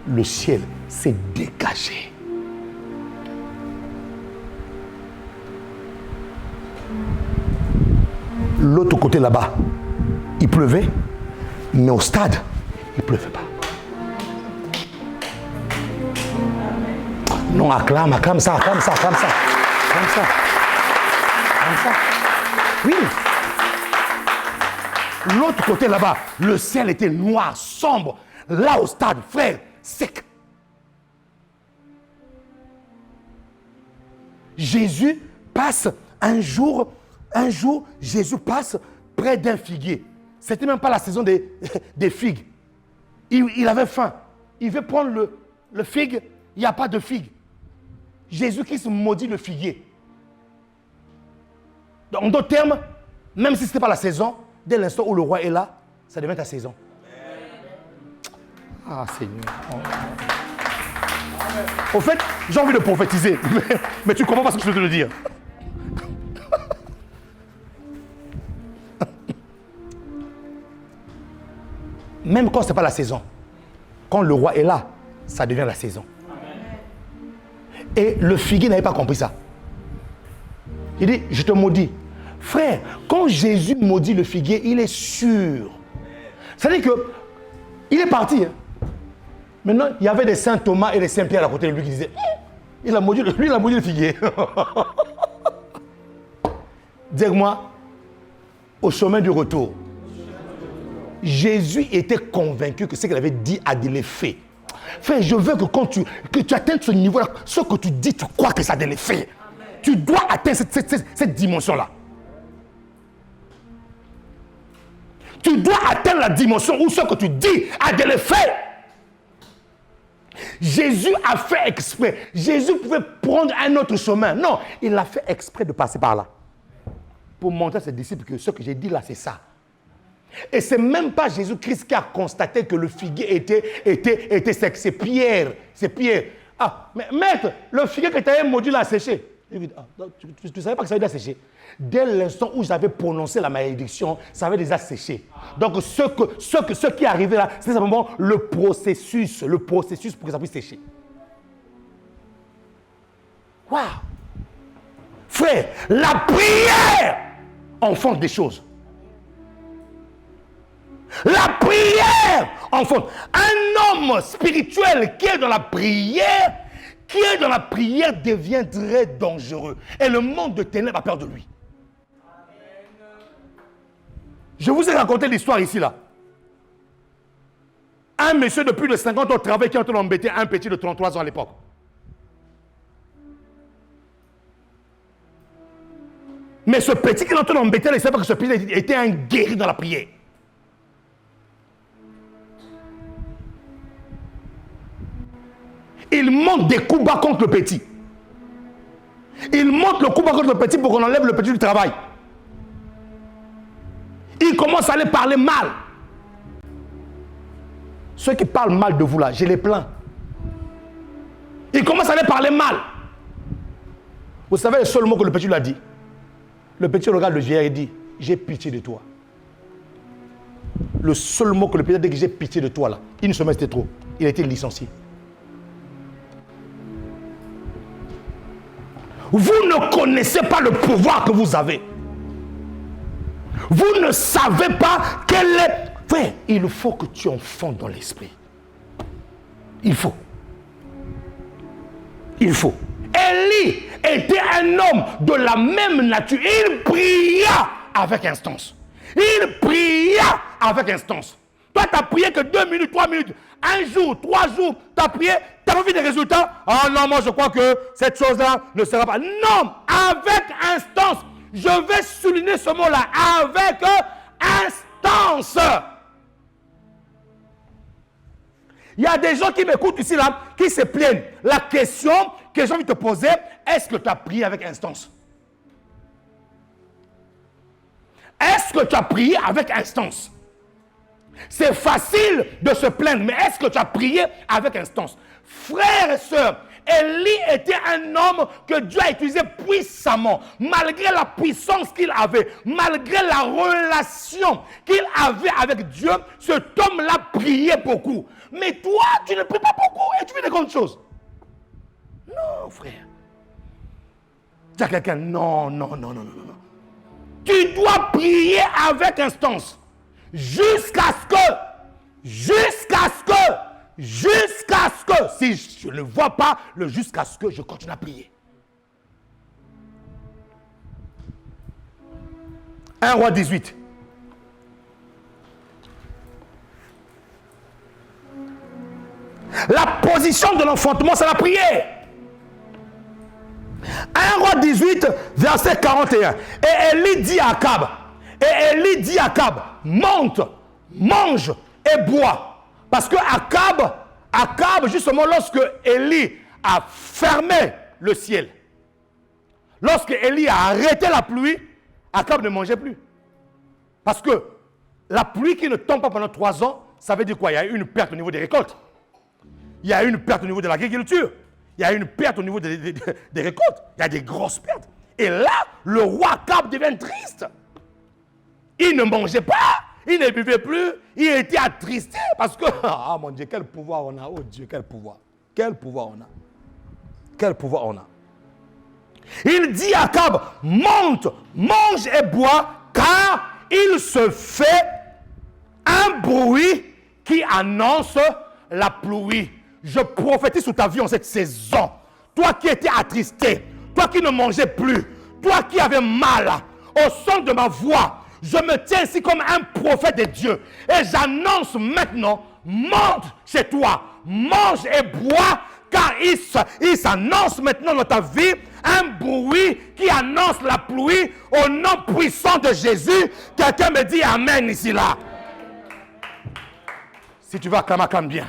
Le ciel s'est dégagé. L'autre côté là-bas, il pleuvait, mais au stade, il ne pleuvait pas. Non, acclame ça. Oui. L'autre côté là-bas, le ciel était noir, sombre. Là au stade, frère, sec. Jésus passe un jour, Jésus passe près d'un figuier. C'était même pas la saison des figues. Il avait faim. Il veut prendre le figue, il n'y a pas de figue. Jésus-Christ maudit le figuier. Donc, en d'autres termes, même si ce n'était pas la saison, dès l'instant où le roi est là, ça devient ta saison. Ah Seigneur. Au fait, j'ai envie de prophétiser, mais tu ne comprends pas ce que je veux te dire. Même quand ce n'est pas la saison, quand le roi est là, ça devient la saison. Et le figuier n'avait pas compris ça. Il dit, je te maudis. Frère, quand Jésus maudit le figuier, il est sûr. C'est-à-dire qu'il est parti. Hein. Maintenant, il y avait des saint Thomas et des saint Pierre à côté de lui qui disaient, lui, il a maudit le figuier. Dis-moi, au chemin du retour, Jésus était convaincu que ce qu'il avait dit a de l'effet. Frère, je veux que quand tu atteignes ce niveau-là, ce que tu dis, tu crois que ça a de l'effet. Tu dois atteindre cette dimension-là. Tu dois atteindre la dimension où ce que tu dis a de l'effet. Jésus a fait exprès. Jésus pouvait prendre un autre chemin. Non, il a fait exprès de passer par là. Pour montrer à ses disciples que ce que j'ai dit là, c'est ça. Et ce n'est même pas Jésus-Christ qui a constaté que le figuier était sec. C'est Pierre. C'est Pierre. Ah, mais maître, le figuier que tu avais maudit l'a séché. Tu ne savais pas que ça avait déjà séché. Dès l'instant où j'avais prononcé la malédiction, ça avait déjà séché. Donc ce qui est arrivé là, c'est simplement le processus pour que ça puisse sécher. Waouh! Frère, la prière enfante des choses. La prière enfante. Un homme spirituel qui est dans la prière, devient très dangereux. Et le monde de ténèbres a peur de lui. Je vous ai raconté l'histoire ici, là. Un monsieur de plus de 50 ans au travail qui est en train d'embêter un petit de 33 ans à l'époque. Mais ce petit qui est en train d'embêter, il ne savait pas que ce petit était un guéri dans la prière. Il monte des coups bas contre le petit. Il monte le coup bas contre le petit pour qu'on enlève le petit du travail. Il commence à aller parler mal. Ceux qui parlent mal de vous là, je les plains. Il commence à aller parler mal. Vous savez le seul mot que le petit lui a dit? Le petit regarde le vieillard et dit, j'ai pitié de toi. Le seul mot que le petit a dit, que j'ai pitié de toi là. Une semaine c'était trop. Il a été licencié. Vous ne connaissez pas le pouvoir que vous avez. Vous ne savez pas quel est... Frère, il faut que tu enfantes dans l'esprit. Il faut. Il faut. Élie était un homme de la même nature. Il pria avec instance. Il pria avec instance. Toi, tu as prié que 2 minutes, 3 minutes, 1 jour, 3 jours, tu as prié, tu n'as pas vu des résultats. Ah non, moi je crois que cette chose-là ne sera pas. Non, avec instance. Je vais souligner ce mot-là. Avec instance. Il y a des gens qui m'écoutent ici, là, qui se plaignent. La question que j'ai envie de te poser, est-ce que tu as prié avec instance? Est-ce que tu as prié avec instance? C'est facile de se plaindre, mais est-ce que tu as prié avec instance? Frères et sœurs, Élie était un homme que Dieu a utilisé puissamment, malgré la puissance qu'il avait, malgré la relation qu'il avait avec Dieu. Cet homme-là priait beaucoup. Mais toi, tu ne pries pas beaucoup et tu fais des grandes choses. Non, frère. Dis à quelqu'un, non. Tu dois prier avec instance. Jusqu'à ce que, si je ne vois pas le jusqu'à ce que, je continue à prier. 1 Roi 18. La position de l'enfantement, c'est la prière. 1 Roi 18, verset 41. Et Élie dit à Akab, monte, mange et bois. Parce que Akab, justement, lorsque Élie a fermé le ciel, lorsque Élie a arrêté la pluie, Akab ne mangeait plus. Parce que la pluie qui ne tombe pas pendant 3 ans, ça veut dire quoi? Il y a eu une perte au niveau des récoltes. Il y a eu une perte au niveau de l'agriculture. Il y a eu une perte au niveau des récoltes. Il y a des grosses pertes. Et là, le roi Akab devient triste. Il ne mangeait pas, il ne buvait plus, il était attristé parce que, ah mon Dieu, quel pouvoir on a, oh Dieu, quel pouvoir on a. Quel pouvoir on a. Il dit à Akab, monte, mange et bois, car il se fait un bruit qui annonce la pluie. Je prophétise sur ta vie en cette saison. Toi qui étais attristé, toi qui ne mangeais plus, toi qui avais mal, au son de ma voix, je me tiens ici comme un prophète de Dieu. Et j'annonce maintenant, monte chez toi, mange et bois, car il s'annonce maintenant dans ta vie un bruit qui annonce la pluie au nom puissant de Jésus. Quelqu'un me dit Amen ici là. Si tu veux acclamer, acclame bien.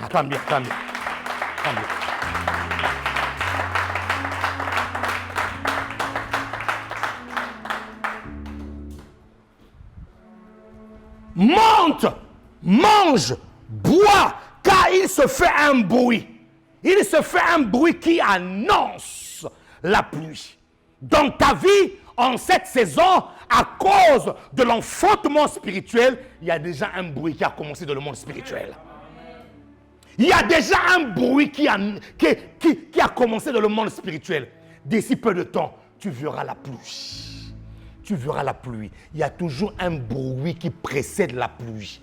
Monte, mange, bois, car il se fait un bruit. Il se fait un bruit qui annonce la pluie. Dans ta vie, en cette saison, à cause de l'enfantement spirituel, il y a déjà un bruit qui a commencé dans le monde spirituel. Il y a déjà un bruit qui a commencé dans le monde spirituel. D'ici peu de temps, tu verras la pluie. Tu verras la pluie. Il y a toujours un bruit qui précède la pluie.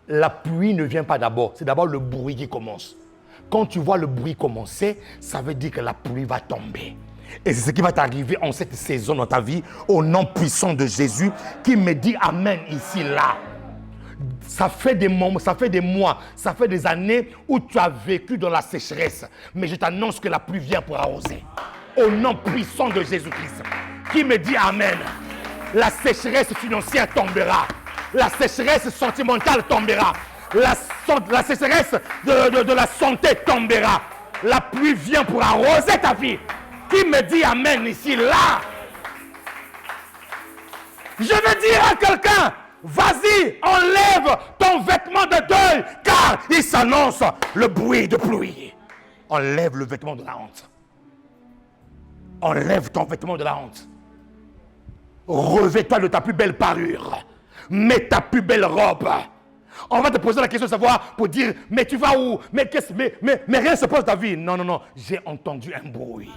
La pluie ne vient pas d'abord. C'est d'abord le bruit qui commence. Quand tu vois le bruit commencer, ça veut dire que la pluie va tomber. Et c'est ce qui va t'arriver en cette saison dans ta vie, au nom puissant de Jésus, qui me dit Amen ici, là. Ça fait des moments, ça fait des mois, ça fait des années où tu as vécu dans la sécheresse. Mais je t'annonce que la pluie vient pour arroser. Au nom puissant de Jésus-Christ, qui me dit Amen. La sécheresse financière tombera. La sécheresse sentimentale tombera. La sécheresse de la santé tombera. La pluie vient pour arroser ta vie. Qui me dit Amen ici, là. Je veux dire à quelqu'un, vas-y, enlève ton vêtement de deuil, car il s'annonce le bruit de pluie. Enlève le vêtement de la honte. Enlève ton vêtement de la honte. Revêt-toi de ta plus belle parure. Mets ta plus belle robe. On va te poser la question de savoir pour dire, mais tu vas où? Mais rien ne se passe dans ta vie. Non, non, non. J'ai entendu un bruit.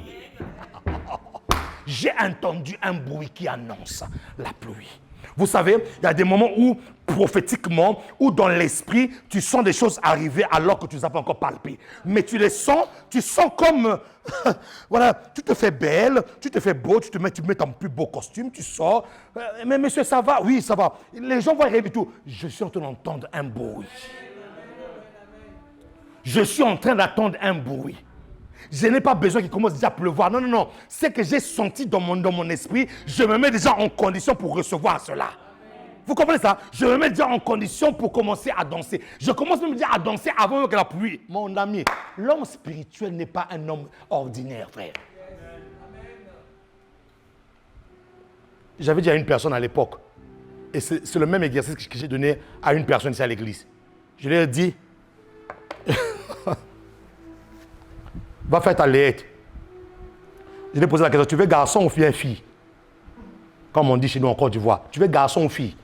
J'ai entendu un bruit qui annonce la pluie. Vous savez, il y a des moments où, prophétiquement, ou dans l'esprit, tu sens des choses arriver alors que tu ne les as pas encore palpées. Mais tu les sens, tu sens comme, voilà, tu te fais belle, tu te fais beau, tu mets ton plus beau costume, tu sors. Mais monsieur, ça va? Oui, ça va. Les gens vont arriver et tout. Je suis en train d'entendre un bruit. Je suis en train d'attendre un bruit. Je n'ai pas besoin qu'il commence déjà à pleuvoir. Non, non, non. C'est que j'ai senti dans mon esprit, je me mets déjà en condition pour recevoir cela. Vous comprenez ça? Je me mets déjà en condition pour commencer à danser. Je commence même déjà à danser avant que la pluie. Mon ami, l'homme spirituel n'est pas un homme ordinaire, frère. J'avais dit à une personne à l'époque, et c'est le même exercice que j'ai donné à une personne ici à l'église. Je lui ai dit, va faire ta lettre. Je lui ai posé la question, tu veux garçon ou fille? Comme on dit chez nous en Côte d'Ivoire, tu veux garçon ou fille?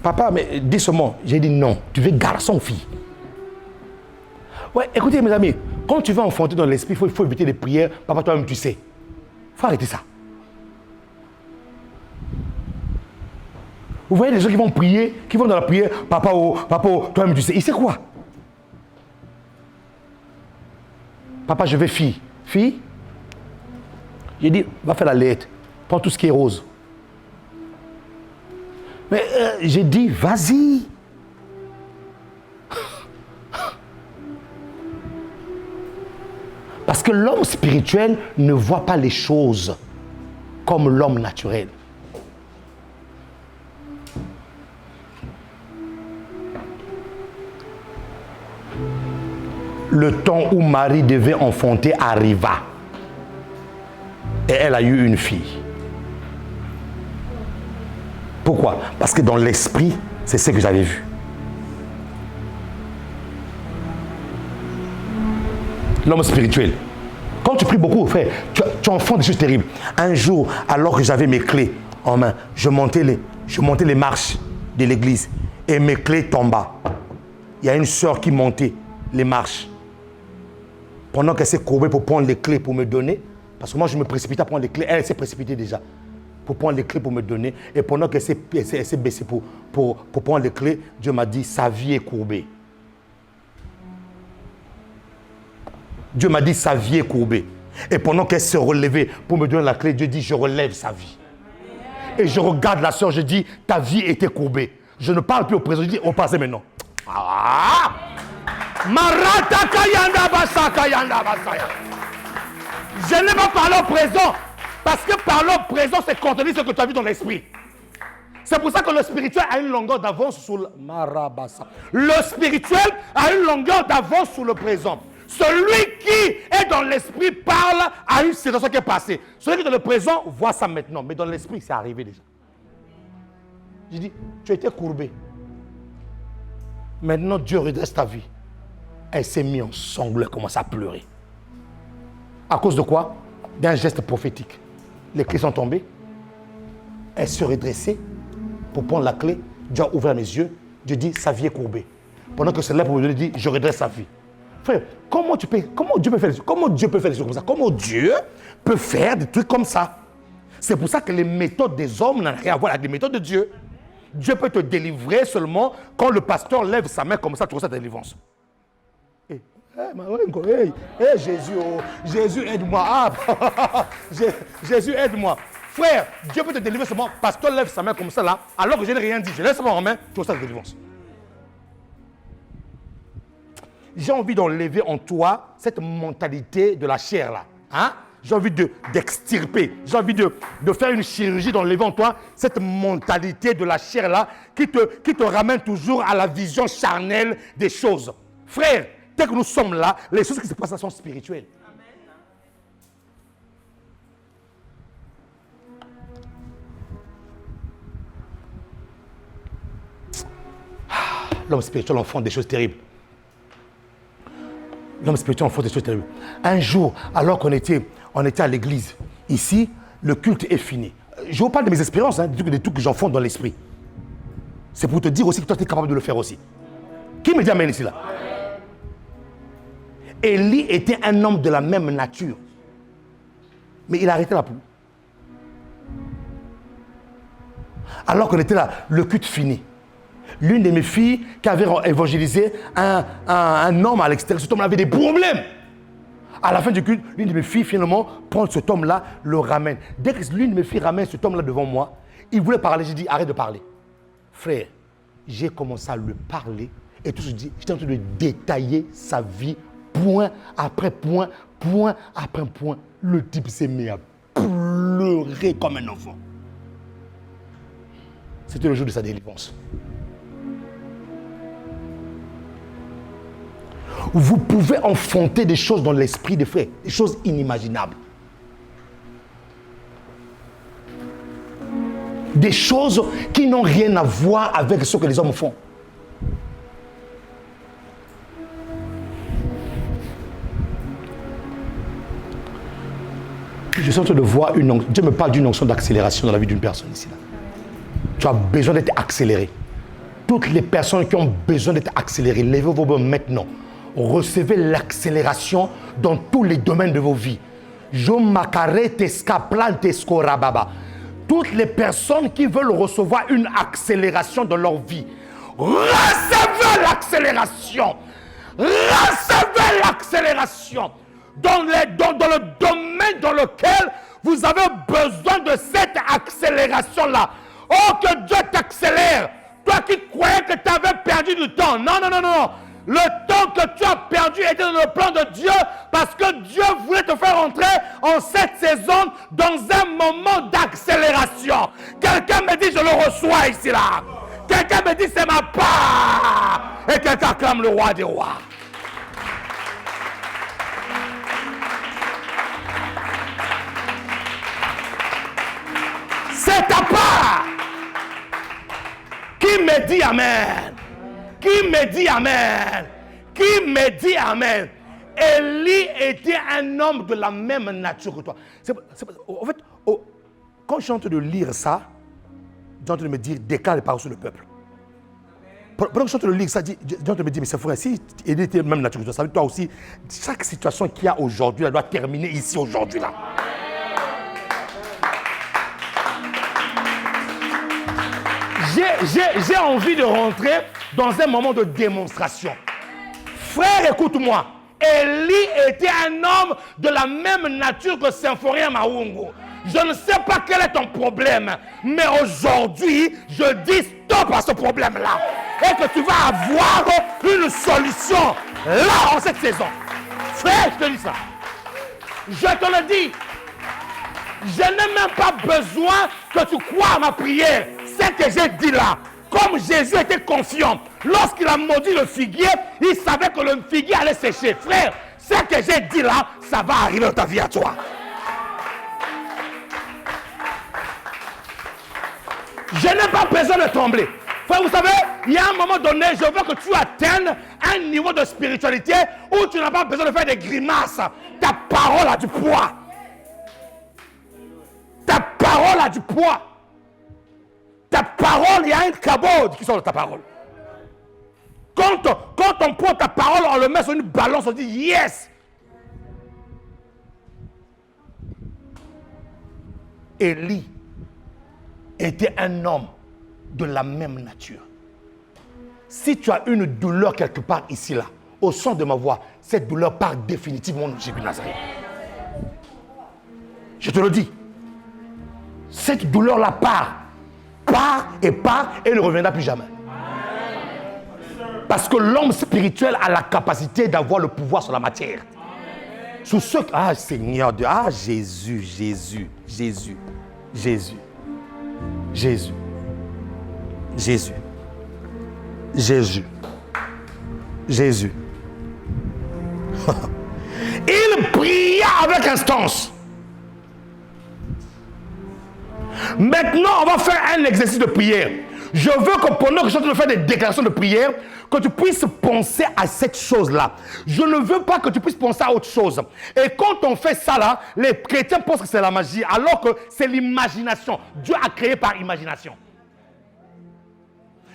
Papa, mais dis ce mot. J'ai dit non, tu veux garçon ou fille? Ouais, écoutez mes amis, quand tu vas enfanter dans l'esprit, il faut éviter les prières. Papa, toi-même tu sais. Il faut arrêter ça. Vous voyez les gens qui vont prier, qui vont dans la prière, papa, toi-même tu sais. Il sait quoi? Papa, je veux fille. Fille? J'ai dit, va faire la lettre. Prends tout ce qui est rose. Mais j'ai dit, vas-y. Parce que l'homme spirituel ne voit pas les choses comme l'homme naturel. Le temps où Marie devait enfanter arriva. Et elle a eu une fille. Pourquoi? Parce que dans l'esprit, c'est ce que j'avais vu. L'homme spirituel. Quand tu pries beaucoup, frère, tu enfantes des choses terribles. Un jour, alors que j'avais mes clés en main, je montais les marches de l'église et mes clés tombaient. Il y a une sœur qui montait les marches. Pendant qu'elle s'est courbée pour prendre les clés pour me donner, parce que moi je me précipitais à prendre les clés, elle s'est précipitée déjà pour prendre les clés pour me donner. Et pendant qu'elle s'est baissée pour prendre les clés, Dieu m'a dit, sa vie est courbée. Dieu m'a dit, sa vie est courbée. Et pendant qu'elle s'est relevée pour me donner la clé, Dieu dit, je relève sa vie. Et je regarde la sœur, je dis, ta vie était courbée. Je ne parle plus au présent, je dis, au passé maintenant. Ah! Marata kayanda basaka yanda basaya. Je n'ai pas parlé au présent. Parce que parler au présent, c'est contenir ce que tu as vu dans l'esprit. C'est pour ça que le spirituel a une longueur d'avance sur le marabasa. Le spirituel a une longueur d'avance sur le présent. Celui qui est dans l'esprit parle à une situation qui est passée. Celui qui est dans le présent voit ça maintenant. Mais dans l'esprit, c'est arrivé déjà. Je dis, tu as été courbé. Maintenant, Dieu redresse ta vie. Elle s'est mise en sanglots, elle commence à pleurer. À cause de quoi? D'un geste prophétique. Les clés sont tombées. Elle se redressait pour prendre la clé. Dieu a ouvert mes yeux. Dieu dit, sa vie est courbée. Pendant que c'est là pour me dire, je redresse sa vie. Frère, comment Dieu peut faire les choses? Comment Dieu peut faire des choses comme ça? Comment Dieu peut faire des trucs comme ça? C'est pour ça que les méthodes des hommes n'ont rien à voir avec les méthodes de Dieu. Dieu peut te délivrer seulement quand le pasteur lève sa main comme ça, tu reçois ta délivrance. Jésus, oh, Jésus aide-moi. Ah, Jésus aide-moi. Frère, Dieu peut te délivrer seulement parce que toi lève sa main comme ça là, alors que je n'ai rien dit. Je laisse ma main, tu reçois la délivrance. J'ai envie d'enlever en toi cette mentalité de la chair là. Hein? J'ai envie d'extirper. J'ai envie de faire une chirurgie, d'enlever en toi cette mentalité de la chair là qui te ramène toujours à la vision charnelle des choses. Frère, dès que nous sommes là, les choses qui se passent là sont spirituelles. L'homme spirituel enfonce des choses terribles. L'homme spirituel enfonce des choses terribles. Un jour, alors qu'on était à l'église, ici, le culte est fini. Je vous parle de mes expériences, hein, des trucs que j'enfonce dans l'esprit. C'est pour te dire aussi que toi, tu es capable de le faire aussi. Qui me dit amen ici là? Élie était un homme de la même nature. Mais il a arrêté la pluie. Alors qu'on était là, le culte fini. L'une de mes filles qui avait évangélisé un homme à l'extérieur, cet homme avait des problèmes. À la fin du culte, l'une de mes filles finalement prend cet homme-là, le ramène. Dès que l'une de mes filles ramène cet homme-là devant moi, il voulait parler, j'ai dit arrête de parler. Frère, j'ai commencé à lui parler et tout ce que je dis, j'étais en train de détailler sa vie, point après point, point après point. Le type s'est mis à pleurer comme un enfant. C'était le jour de sa délivrance. Vous pouvez enfanter des choses dans l'esprit des frères, des choses inimaginables. Des choses qui n'ont rien à voir avec ce que les hommes font. Je suis en train de voir Dieu me parle d'une onction d'accélération dans la vie d'une personne ici. Là. Tu as besoin d'être accéléré. Toutes les personnes qui ont besoin d'être accélérées, levez vos mains maintenant. Recevez l'accélération dans tous les domaines de vos vies. Toutes les personnes qui veulent recevoir une accélération dans leur vie, recevez l'accélération. Recevez l'accélération dans le domaine dans lequel vous avez besoin de cette accélération-là. Oh, que Dieu t'accélère. Toi qui croyais que tu avais perdu du temps. Non, non, non, non. Le temps que tu as perdu était dans le plan de Dieu parce que Dieu voulait te faire entrer en cette saison dans un moment d'accélération. Quelqu'un me dit, je le reçois ici là. Quelqu'un me dit, c'est ma part. Et quelqu'un acclame le roi des rois. C'est ta part. Qui me dit amen? Qui me dit amen? Qui me dit amen? Élie était un homme de la même nature que toi. En fait, quand je suis en train de lire ça, je suis en train de me dire, déclare les paroles sur le peuple. Pendant que je suis en train de lire ça, je suis en train de me dire, mais c'est vrai, si Élie était de la même nature que toi, ça veut dire toi aussi, chaque situation qu'il y a aujourd'hui, elle doit terminer ici aujourd'hui là. J'ai envie de rentrer dans un moment de démonstration. Frère, écoute-moi. Élie était un homme de la même nature que Symphorien Maungo. Je ne sais pas quel est ton problème, mais aujourd'hui, je dis stop à ce problème-là. Et que tu vas avoir une solution là en cette saison. Frère, je te dis ça. Je te le dis. Je n'ai même pas besoin que tu crois à ma prière. Ce que j'ai dit là, comme Jésus était confiant, lorsqu'il a maudit le figuier, il savait que le figuier allait sécher. Frère, ce que j'ai dit là, ça va arriver dans ta vie à toi. Je n'ai pas besoin de trembler. Frère, vous savez, il y a un moment donné, je veux que tu atteignes un niveau de spiritualité où tu n'as pas besoin de faire des grimaces. Ta parole a du poids. Ta parole a du poids. Ta parole, il y a un cabot qui sort de ta parole. Quand on prend ta parole, on le met sur une balance, on dit yes. Élie était un homme de la même nature. Si tu as une douleur quelque part ici, là, au son de ma voix, cette douleur part définitivement de Jésus de Nazareth. Je te le dis. Cette douleur-là part et ne reviendra plus jamais. Parce que l'homme spirituel a la capacité d'avoir le pouvoir sur la matière. Sous ceux... Ah, Seigneur Dieu. Ah, Jésus. Il pria avec instance. Maintenant, on va faire un exercice de prière. Je veux que pendant que je suis en train de faire des déclarations de prière, que tu puisses penser à cette chose-là. Je ne veux pas que tu puisses penser à autre chose. Et quand on fait ça là, les chrétiens pensent que c'est la magie, alors que c'est l'imagination. Dieu a créé par imagination.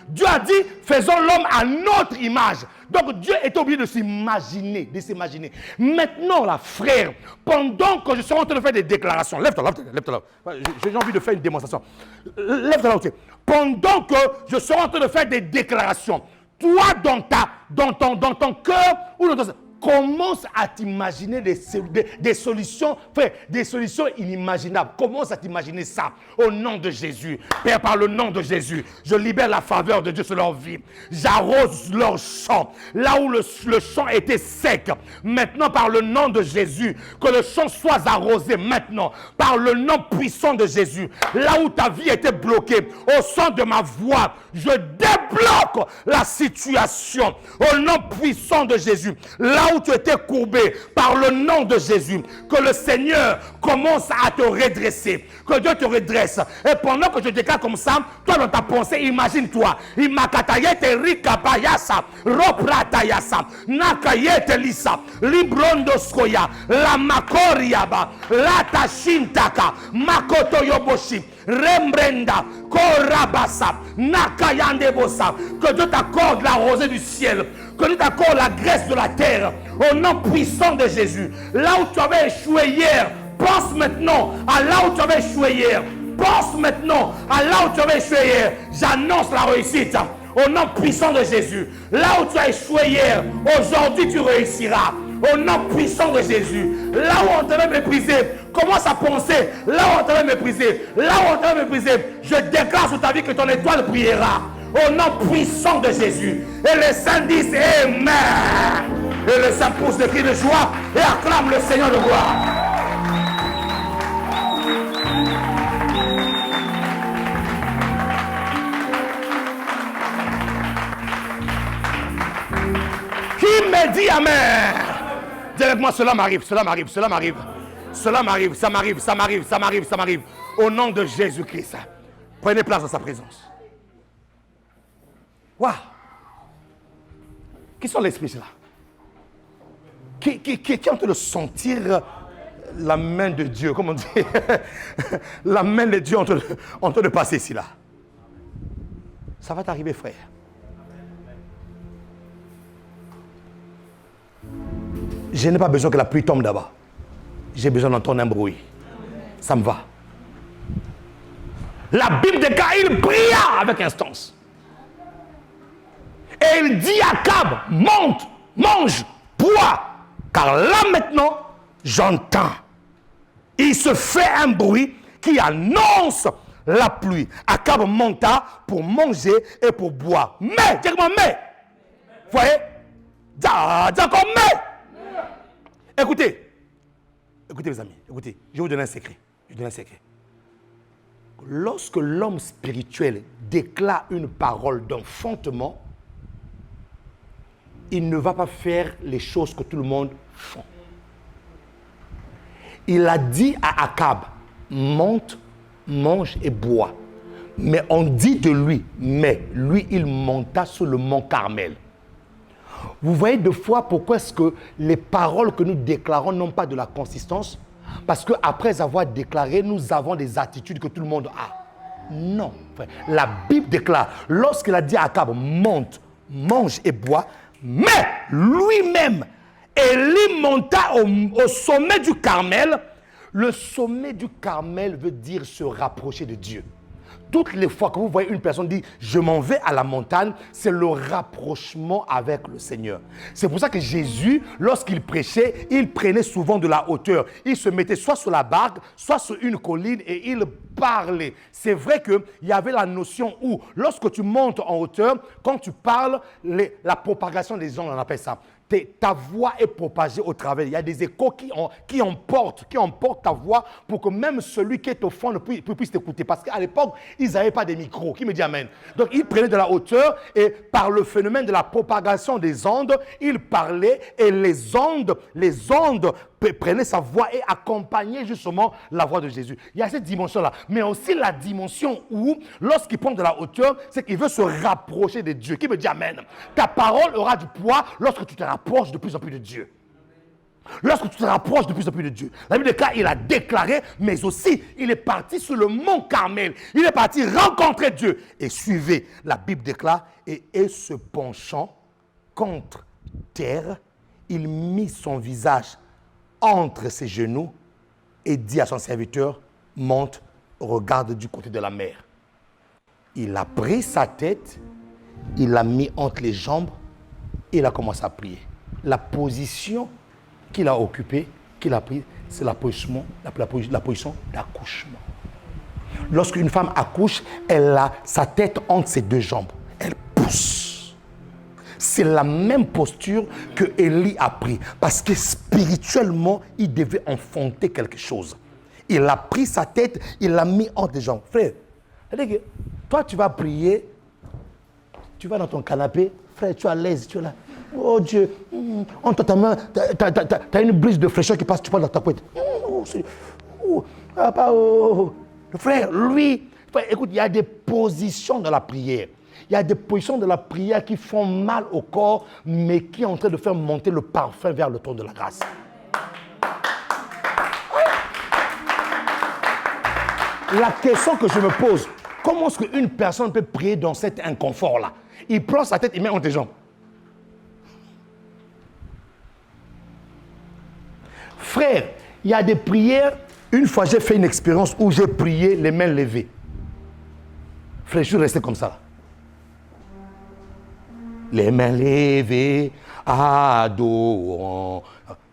Dieu a dit, faisons l'homme à notre image. Donc Dieu est obligé de s'imaginer, Maintenant, là, frère, pendant que je suis en train de faire des déclarations, lève-toi là. J'ai envie de faire une démonstration. Lève-toi là. Pendant que je suis en train de faire des déclarations, toi, dans ton cœur, ou dans ton... commence à t'imaginer des solutions, frère, des solutions inimaginables. Commence à t'imaginer ça au nom de Jésus. Père, par le nom de Jésus, je libère la faveur de Dieu sur leur vie. J'arrose leur champ. Là où le champ était sec, maintenant par le nom de Jésus, que le champ soit arrosé maintenant, par le nom puissant de Jésus. Là où ta vie était bloquée, au son de ma voix, je débloque la situation au nom puissant de Jésus. Là où tu étais courbé, par le nom de Jésus, que le Seigneur commence à te redresser, que Dieu te redresse. Et pendant que je déclare comme ça, toi dans ta pensée, imagine-toi, Imakatayete Rikabayasa, Ropratayasa, Nakayete Lisa, Librondoscoya, La Makoriaba, La Tashintaka, Makoto Yoboshi, Rembrenda, Korabasa, Nakayandebosa, que Dieu t'accorde la rosée du ciel, que Dieu t'accorde la graisse de la terre, au nom puissant de Jésus. Là où tu avais échoué hier, pense maintenant à là où tu avais échoué hier. Pense maintenant à là où tu avais échoué hier. J'annonce la réussite au nom puissant de Jésus. Là où tu as échoué hier, aujourd'hui tu réussiras. Au nom puissant de Jésus. Là où on t'avait méprisé, commence à penser. Là où on t'avait méprisé, je déclare sur ta vie que ton étoile brillera. Au nom puissant de Jésus. Et les saints disent Amen. Et les saints poussent des cris de joie et acclament le Seigneur de gloire. Qui me dit Amen? Dis avec moi, cela m'arrive. Ça m'arrive. Au nom de Jésus-Christ. Prenez place dans sa présence. Waouh! Qui sont l'esprit là? Qui est en train de sentir la main de Dieu, comment on dit? La main de Dieu en train de passer ici là. Ça va t'arriver, frère. Je n'ai pas besoin que la pluie tombe d'abord. J'ai besoin d'entendre un bruit. Ça me va. La Bible déclare, il pria avec instance. Et il dit à Akab, monte, mange, bois. Car là maintenant, j'entends. Il se fait un bruit qui annonce la pluie. Akab monta pour manger et pour boire. Mais, dis-moi, mais. Vous voyez? Dis encore mais. Écoutez, mes amis, écoutez, je vais vous donner un secret. Lorsque l'homme spirituel déclare une parole d'enfantement, il ne va pas faire les choses que tout le monde fait. Il a dit à Akab, monte, mange et bois. Mais on dit de lui, mais lui, il monta sur le mont Carmel. Vous voyez deux fois pourquoi est-ce que les paroles que nous déclarons n'ont pas de la consistance? Parce qu'après avoir déclaré, nous avons des attitudes que tout le monde a. Non. La Bible déclare, lorsqu'il a dit à Akab, monte, mange et bois, mais lui-même, Élie monta au sommet du Carmel. Le sommet du Carmel veut dire se rapprocher de Dieu. toutes les fois que vous voyez une personne dire « je m'en vais à la montagne », c'est le rapprochement avec le Seigneur. C'est pour ça que Jésus, lorsqu'il prêchait, il prenait souvent de la hauteur. Il se mettait soit sur la barque, soit sur une colline et il parlait. C'est vrai qu'il y avait la notion où, lorsque tu montes en hauteur, quand tu parles, la propagation des ondes, on appelle ça. Ta voix est propagée au travers. Il y a des échos qui emportent ta voix pour que même celui qui est au fond puisse t'écouter. Parce qu'à l'époque, ils n'avaient pas de micros. Qui me dit amen? Donc, ils prenaient de la hauteur et par le phénomène de la propagation des ondes, ils parlaient et les ondes prenaient sa voix et accompagnaient justement la voix de Jésus. Il y a cette dimension-là. Mais aussi la dimension où, lorsqu'il prend de la hauteur, c'est qu'il veut se rapprocher de Dieu. Qui me dit amen? Ta parole aura du poids lorsque tu te rapproches de plus en plus de Dieu. Lorsque tu te rapproches de plus en plus de Dieu. La Bible déclare, il a déclaré, mais aussi, il est parti sur le mont Carmel. Il est parti rencontrer Dieu. Et suivez, la Bible déclare, et se penchant contre terre, il mit son visage entre ses genoux et dit à son serviteur, monte, regarde du côté de la mer. Il a pris sa tête, il l'a mis entre les jambes et il a commencé à prier. La position qu'il a occupée, qu'il a prise, c'est la position d'accouchement. Lorsqu'une femme accouche, elle a sa tête entre ses deux jambes. Elle pousse. C'est la même posture que Élie a pris. Parce que spirituellement, il devait enfanter quelque chose. Il a pris sa tête, il l'a mis entre les jambes. Frère, c'est-à-dire que toi, tu vas prier, tu vas dans ton canapé, frère, tu es à l'aise, tu es là. Oh Dieu, entre ta main, tu as une brise de fraîcheur qui passe, tu parles dans ta couette. Le frère, lui, frère, écoute, il y a des positions dans la prière. Il y a des positions de la prière qui font mal au corps, mais qui sont en train de faire monter le parfum vers le trône de la grâce. La question que je me pose, comment est-ce qu'une personne peut prier dans cet inconfort-là? Il prend sa tête, il met entre tes jambes. Frère, il y a des prières. Une fois, j'ai fait une expérience où j'ai prié les mains levées. Frère, je suis resté comme ça. Les mains levées, adorant.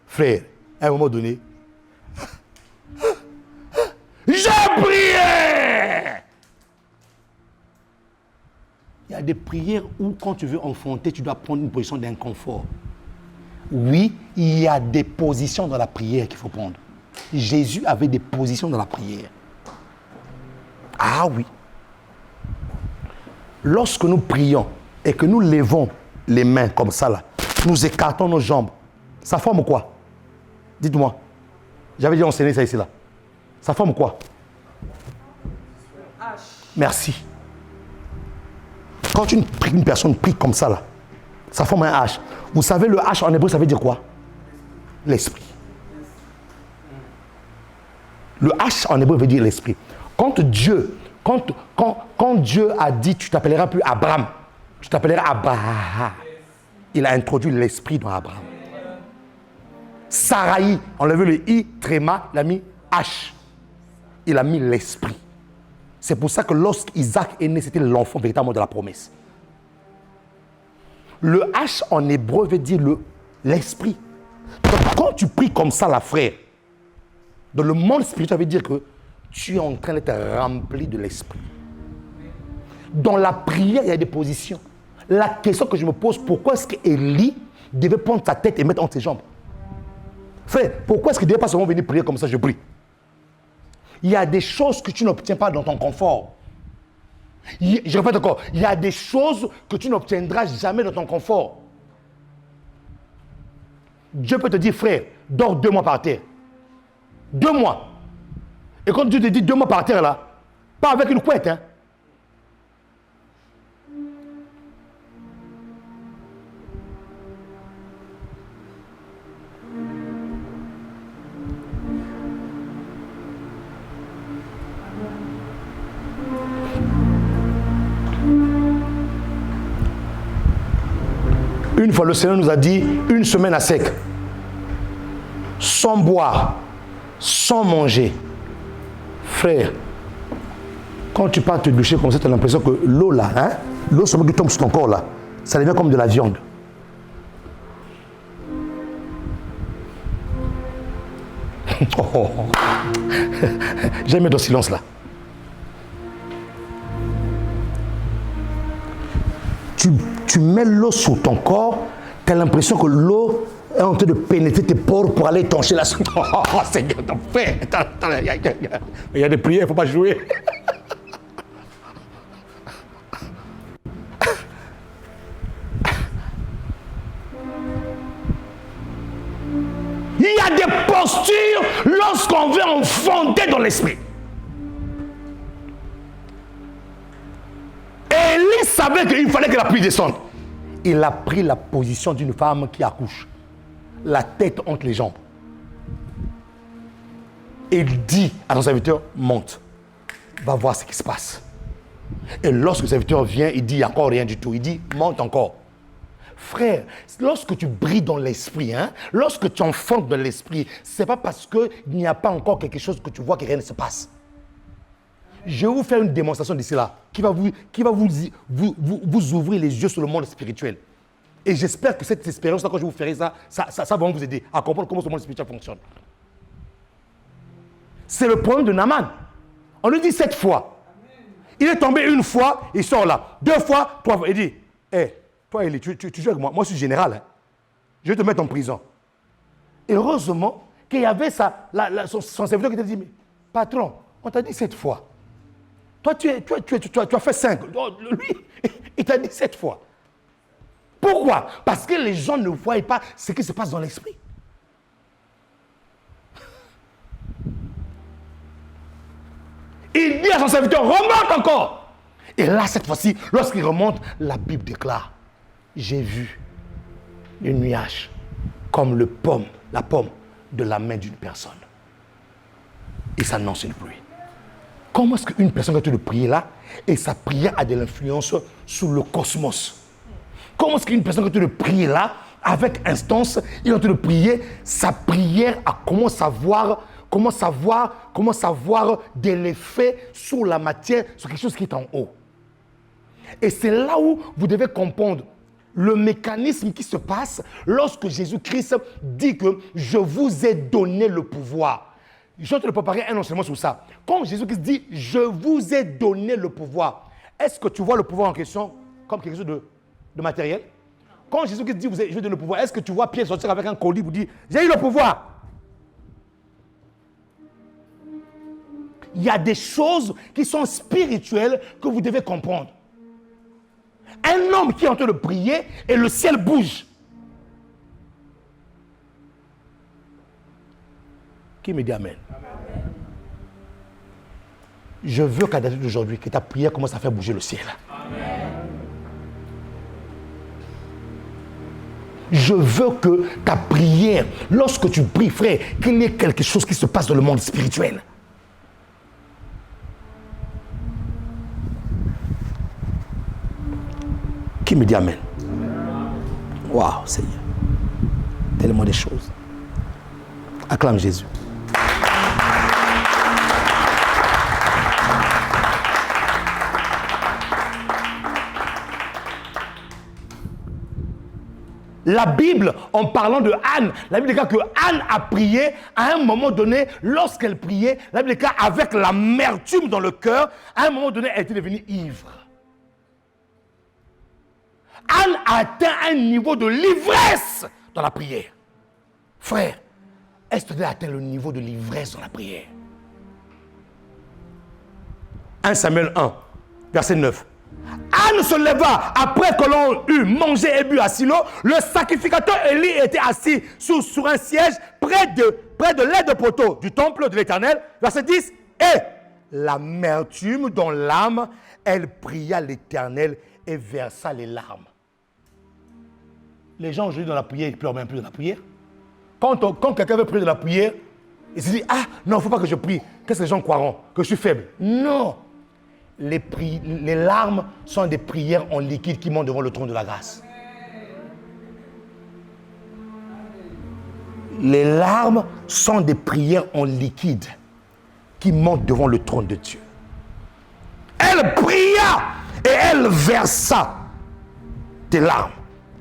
Frère, à un moment donné, j'ai prié. Il y a des prières où, quand tu veux enfanter, tu dois prendre une position d'inconfort. Oui, il y a des positions dans la prière qu'il faut prendre. Jésus avait des positions dans la prière. Ah oui. Lorsque nous prions et que nous levons les mains comme ça, là, nous écartons nos jambes, ça forme quoi? Dites-moi. J'avais déjà enseigné ça ici, là. Ça forme quoi? H. Merci. Quand une personne prie comme ça, là, ça forme un H. Vous savez, le H en hébreu, ça veut dire quoi? L'esprit. Le H en hébreu veut dire l'esprit. Quand Dieu a dit, tu t'appelleras plus Abraham, tu t'appelleras Abraham. Il a introduit l'esprit dans Abraham. Saraï, enlevé le I, tréma, il a mis H. Il a mis l'esprit. C'est pour ça que lorsqu'Isaac est né, c'était l'enfant véritablement de la promesse. Le H en hébreu veut dire l'esprit. Donc quand tu pries comme ça, la frère, dans le monde spirituel, ça veut dire que tu es en train d'être rempli de l'esprit. Dans la prière, il y a des positions. La question que je me pose, pourquoi est-ce qu'Élie devait prendre sa tête et mettre entre ses jambes? Frère, pourquoi est-ce qu'il ne devait pas seulement venir prier comme ça, je prie? Il y a des choses que tu n'obtiens pas dans ton confort. Je répète encore, il y a des choses que tu n'obtiendras jamais dans ton confort. Dieu peut te dire, frère, dors 2 mois par terre. 2 mois. Et quand Dieu te dit 2 mois par terre, là, pas avec une couette, hein. Une fois, le Seigneur nous a dit 1 semaine à sec, sans boire, sans manger. Frère, Quand tu pars te doucher comme ça, tu as l'impression que l'eau là, hein, l'eau seulement qui tombe sur ton corps là, ça devient comme de la viande. Oh. J'aime mettre dans le silence là. Tu mets l'eau sur ton corps, tu as l'impression que l'eau est en train de pénétrer tes pores pour aller étancher la soupe. Oh, Seigneur, ton frère. Il y a des prières, il ne faut pas jouer. Il y a des postures lorsqu'on veut enfanter dans l'esprit. Élie savait qu'il fallait que la pluie descende. Il a pris la position d'une femme qui accouche, la tête entre les jambes. Et il dit à son serviteur, monte, va voir ce qui se passe. Et lorsque le serviteur vient, il dit encore rien du tout. Il dit, monte encore. Frère, lorsque tu brilles dans l'esprit, hein, lorsque tu enfantes dans l'esprit, ce n'est pas parce qu'il n'y a pas encore quelque chose que tu vois que rien ne se passe. Je vais vous faire une démonstration d'ici là qui va vous ouvrir les yeux sur le monde spirituel. Et j'espère que cette expérience-là, quand je vous ferai ça va vous aider à comprendre comment ce monde spirituel fonctionne. C'est le problème de Naaman. On lui dit 7 fois. Il est tombé une fois, il sort là. 2 fois, 3 fois. Il dit, hé, toi Élie, tu joues avec moi. Moi, je suis général. Hein. Je vais te mettre en prison. Et heureusement qu'il y avait son serviteur qui t'a dit, mais patron, on t'a dit 7 fois. Toi, tu as fait 5. Lui, il t'a dit 7 fois. Pourquoi? Parce que les gens ne voient pas ce qui se passe dans l'esprit. Il dit à son serviteur, remonte encore. Et là, cette fois-ci, lorsqu'il remonte, la Bible déclare, j'ai vu le nuage comme la pomme de la main d'une personne. Et ça annonce une pluie. Comment est-ce qu'une personne qui a de prier là, et sa prière a de l'influence sur le cosmos? Comment est-ce qu'une personne qui a de prier là, avec instance, il est en train de prier, sa prière commence à avoir de l'effet sur la matière, sur quelque chose qui est en haut. Et c'est là où vous devez comprendre le mécanisme qui se passe lorsque Jésus-Christ dit que je vous ai donné le pouvoir. Je vais te préparer un enseignement sur ça. Quand Jésus-Christ dit « Je vous ai donné le pouvoir », est-ce que tu vois le pouvoir en question comme quelque chose de matériel? Quand Jésus-Christ dit « Je vous ai donné le pouvoir », est-ce que tu vois Pierre sortir avec un colis pour dire « J'ai eu le pouvoir ». Il y a des choses qui sont spirituelles que vous devez comprendre. Un homme qui est en train de prier et le ciel bouge. Qui me dit Amen? Je veux qu'à date d'aujourd'hui, que ta prière commence à faire bouger le ciel. Amen. Je veux que ta prière, lorsque tu pries, frère, qu'il y ait quelque chose qui se passe dans le monde spirituel. Qui me dit Amen? Waouh, Seigneur. Tellement de choses. Acclame Jésus. La Bible, en parlant de Anne, la Bible dit que Anne a prié à un moment donné, lorsqu'elle priait, la Bible dit qu'avec l'amertume dans le cœur, à un moment donné, elle était devenue ivre. Anne a atteint un niveau de l'ivresse dans la prière. Frère, est-ce que tu as atteint le niveau de l'ivresse dans la prière? 1 Samuel 1, verset 9. Anne se leva après que l'on eut mangé et bu à Silo. Le sacrificateur Élie était assis sur un siège près de l'aide de poteau du temple de l'Éternel. Verset 10. Et l'amertume dans l'âme, elle pria l'Éternel et versa les larmes. Les gens aujourd'hui dans la prière, ils ne pleurent même plus dans la prière. Quand quelqu'un veut prier de la prière, il se dit, ah non, il ne faut pas que je prie. Qu'est-ce que les gens croiront? Que je suis faible? Non. Les larmes sont des prières en liquide qui montent devant le trône de la grâce. Les larmes sont des prières en liquide qui montent devant le trône de Dieu. Elle pria et elle versa des larmes.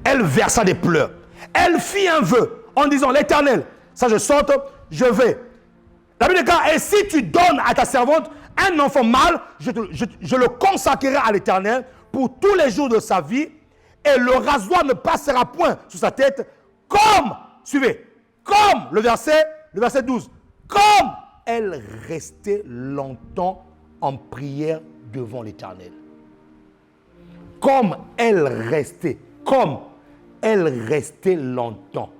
Elle versa des pleurs. Elle fit un vœu en disant, l'Éternel, ça je saute, je vais. La Bible dit, et si tu donnes à ta servante un enfant mâle, je le consacrerai à l'Éternel pour tous les jours de sa vie, et le rasoir ne passera point sur sa tête, comme, suivez, comme le verset 12, comme elle restait longtemps en prière devant l'Éternel. Comme elle restait longtemps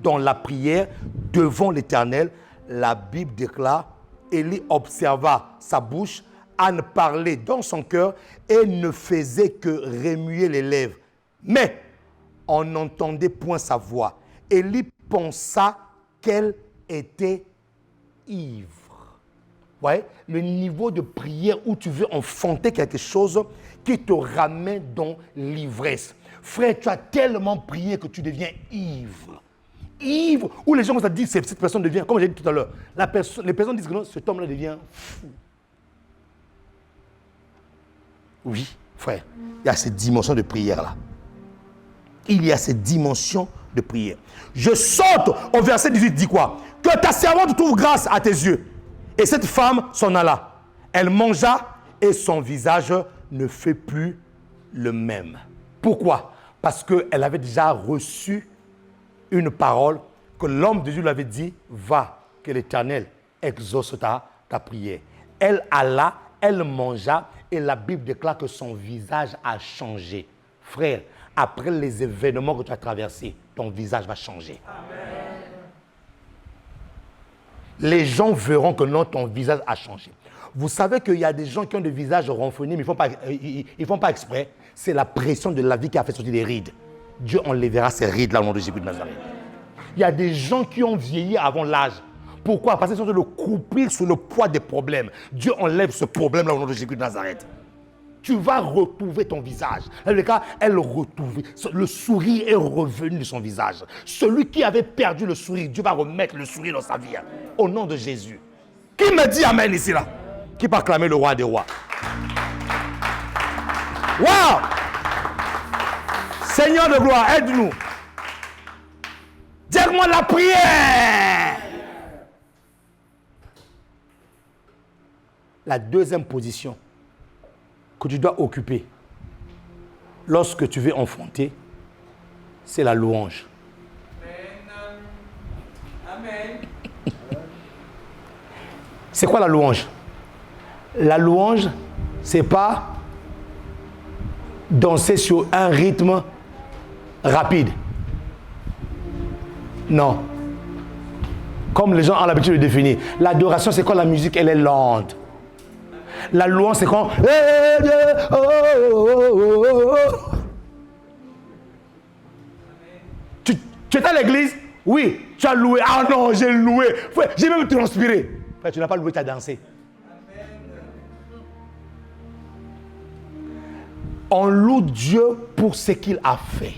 dans la prière devant l'Éternel, la Bible déclare, Élie observa sa bouche, Anne parlait dans son cœur et ne faisait que remuer les lèvres. Mais on n'entendait point sa voix. Élie pensa qu'elle était ivre. Vous voyez, le niveau de prière où tu veux enfanter quelque chose qui te ramène dans l'ivresse. Frère, tu as tellement prié que tu deviens ivre. Ivre, où les gens vont te dire que cette personne devient, comme j'ai dit tout à l'heure, les personnes disent que non, cet homme-là devient fou. Oui, frère, il y a cette dimension de prière-là. Il y a cette dimension de prière. Je saute au verset 18, dit quoi? Que ta servante trouve grâce à tes yeux. Et cette femme s'en alla. Elle mangea et son visage ne fait plus le même. Pourquoi? Parce qu'elle avait déjà reçu une parole que l'homme de Dieu lui avait dit, va, que l'Éternel exauce ta prière. Elle alla, elle mangea et la Bible déclare que son visage a changé. Frère, après les événements que tu as traversés, ton visage va changer. Amen. Les gens verront que non, ton visage a changé. Vous savez qu'il y a des gens qui ont des visages renfrognés, mais ils ne font pas exprès. C'est la pression de la vie qui a fait sortir des rides. Dieu enlèvera ces rides-là au nom de Jésus de Nazareth. Il y a des gens qui ont vieilli avant l'âge. Pourquoi? Parce qu'ils sont en train de croupir sous le poids des problèmes. Dieu enlève ce problème-là au nom de Jésus de Nazareth. Tu vas retrouver ton visage. Dans le cas, elle retrouve. Le sourire est revenu de son visage. Celui qui avait perdu le sourire, Dieu va remettre le sourire dans sa vie. Au nom de Jésus. Qui me dit Amen ici là? Qui peut acclamer le roi des rois? Waouh! Seigneur de gloire, aide-nous. Dis-moi la prière. La deuxième position que tu dois occuper lorsque tu veux enfanter, c'est la louange. Amen. C'est quoi la louange? La louange, c'est pas danser sur un rythme rapide. Non. Comme les gens ont l'habitude de définir. L'adoration, c'est quand la musique, elle est lente. La louange, c'est quand... Tu étais à l'église? Oui. Tu as loué. Ah non, j'ai loué. J'ai même transpiré. Frère, tu n'as pas loué, tu as dansé. On loue Dieu pour ce qu'il a fait.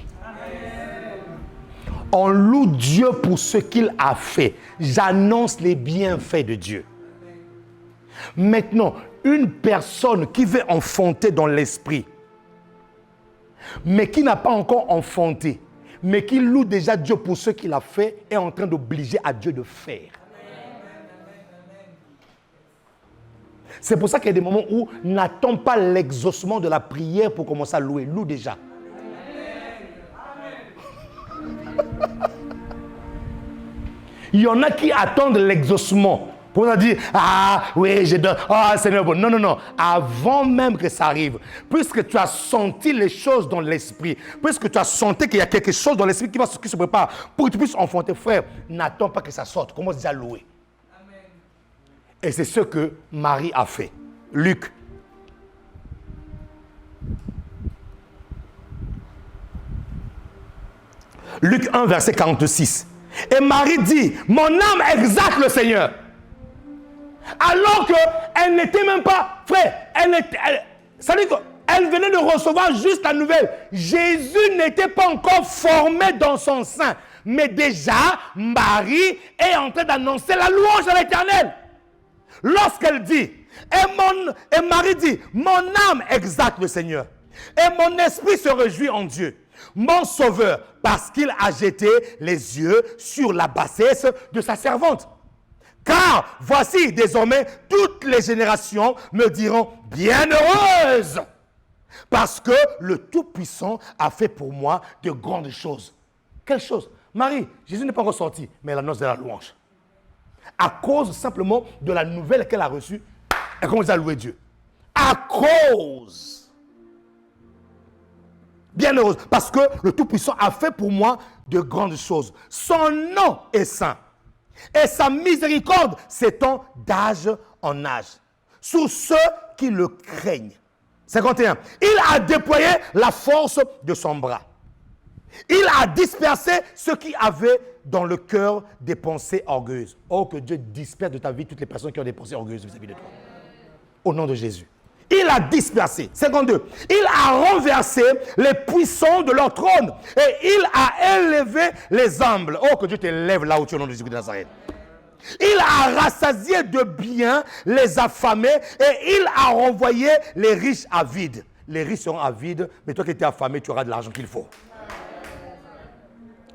On loue Dieu pour ce qu'il a fait. J'annonce les bienfaits de Dieu. Maintenant, une personne qui veut enfanter dans l'esprit, mais qui n'a pas encore enfanté, mais qui loue déjà Dieu pour ce qu'il a fait, est en train d'obliger à Dieu de faire. C'est pour ça qu'il y a des moments où n'attends pas l'exaucement de la prière pour commencer à louer. Loue déjà. Il y en a qui attendent l'exaucement pour dire, ah oui, je donne, ah Seigneur, bon. Non. Avant même que ça arrive, puisque tu as senti les choses dans l'esprit, puisque tu as senti qu'il y a quelque chose dans l'esprit qui se prépare pour que tu puisses enfanter, frère, n'attends pas que ça sorte. Commence déjà à louer. Amen. Et c'est ce que Marie a fait. Luc. Luc 1, verset 46. Et Marie dit, mon âme exalte le Seigneur. Alors qu'elle n'était même pas, frère, ça veut dire qu'elle venait de recevoir juste la nouvelle. Jésus n'était pas encore formé dans son sein. Mais déjà, Marie est en train d'annoncer la louange à l'Éternel. Lorsqu'elle dit, Et Marie dit, mon âme exalte le Seigneur. Et mon esprit se réjouit en Dieu, mon sauveur, parce qu'il a jeté les yeux sur la bassesse de sa servante. Car voici désormais toutes les générations me diront bienheureuse, parce que le Tout-Puissant a fait pour moi de grandes choses. Quelle chose? Marie, Jésus n'est pas encore sorti, mais elle annonce de la louange. À cause simplement de la nouvelle qu'elle a reçue, elle commence à louer Dieu. À cause. Bienheureuse, parce que le Tout-Puissant a fait pour moi de grandes choses. Son nom est saint. Et sa miséricorde s'étend d'âge en âge sur ceux qui le craignent. 51. Il a déployé la force de son bras. Il a dispersé ceux qui avaient dans le cœur des pensées orgueilleuses. Oh, que Dieu disperse de ta vie toutes les personnes qui ont des pensées orgueilleuses vis-à-vis de toi. Au nom de Jésus. Il a dispersé. 52. Il a renversé les puissants de leur trône. Et il a élevé les humbles. Oh, que Dieu t'élève là où tu es au nom de Jésus de Nazareth. Il a rassasié de biens les affamés. Et il a renvoyé les riches avides. Les riches seront avides, mais toi qui étais affamé, tu auras de l'argent qu'il faut.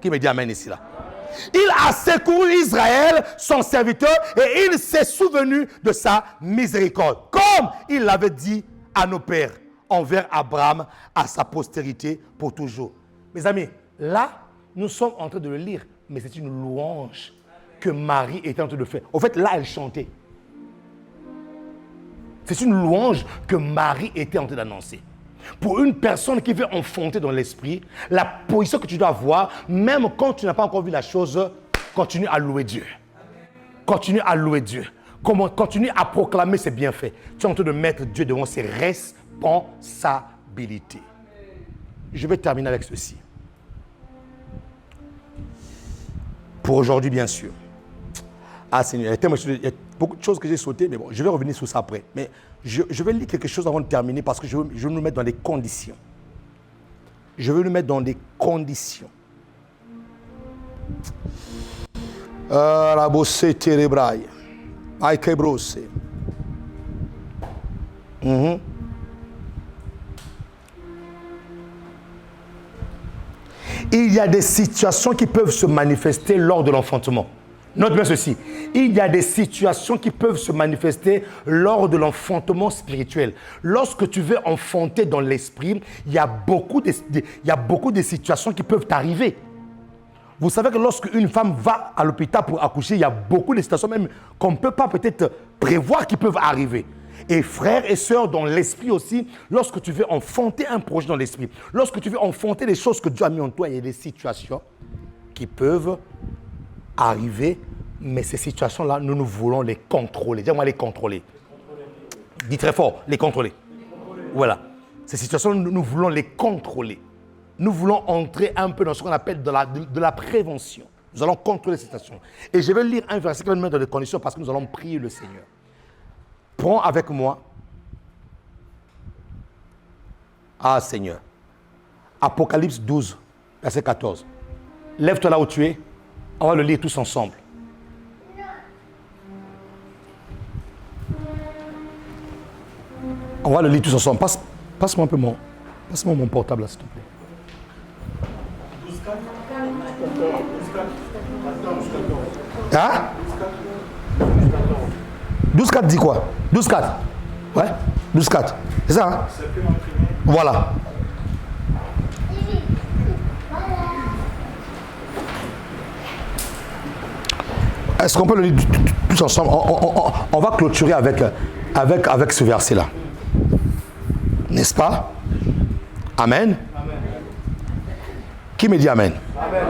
Qui me dit amen ici là? Il a secouru Israël, son serviteur, et il s'est souvenu de sa miséricorde, comme il l'avait dit à nos pères, envers Abraham, à sa postérité pour toujours. Mes amis, là, nous sommes en train de le lire, mais c'est une louange que Marie était en train de faire. En fait, là, elle chantait. C'est une louange que Marie était en train d'annoncer. Pour une personne qui veut enfanter dans l'esprit, la position que tu dois avoir, même quand tu n'as pas encore vu la chose, continue à louer Dieu. Continue à louer Dieu. Continue à proclamer ses bienfaits. Tu es en train de mettre Dieu devant ses responsabilités. Je vais terminer avec ceci. Pour aujourd'hui, bien sûr. Ah Seigneur, il y a beaucoup de choses que j'ai sautées, mais bon, je vais revenir sur ça après. Mais je vais lire quelque chose avant de terminer parce que je veux nous mettre dans des conditions. Je veux nous mettre dans des conditions. La bosse terebraille. Aïe brosse. Il y a des situations qui peuvent se manifester lors de l'enfantement. Note bien ceci. Il y a des situations qui peuvent se manifester lors de l'enfantement spirituel. Lorsque tu veux enfanter dans l'esprit, il y a beaucoup de situations qui peuvent t'arriver. Vous savez que lorsque une femme va à l'hôpital pour accoucher, il y a beaucoup de situations même qu'on ne peut pas peut-être prévoir qui peuvent arriver. Et frères et sœurs, dans l'esprit aussi, lorsque tu veux enfanter un projet dans l'esprit, lorsque tu veux enfanter les choses que Dieu a mis en toi, il y a des situations qui peuvent arriver, mais ces situations-là, nous voulons les contrôler. Dis-moi les contrôler. Dis très fort, les contrôler. Voilà. Ces situations, nous voulons les contrôler. Nous voulons entrer un peu dans ce qu'on appelle de la prévention. Nous allons contrôler ces situations. Et je vais lire un verset qui va nous mettre dans des conditions parce que nous allons prier le Seigneur. Prends avec moi. Ah Seigneur. Apocalypse 12, verset 14. Lève-toi là où tu es. On va le lire tous ensemble. On va le lire tous ensemble. Passe-moi un peu passe-moi mon portable là, s'il te plaît. 12-4. Hein? 12-4 dit quoi? 12-4. Ouais? 12-4. C'est ça, hein? Voilà. Est-ce qu'on peut le lire tous ensemble? On va clôturer avec ce verset-là. N'est-ce pas? Amen. Amen. Qui me dit Amen? Amen.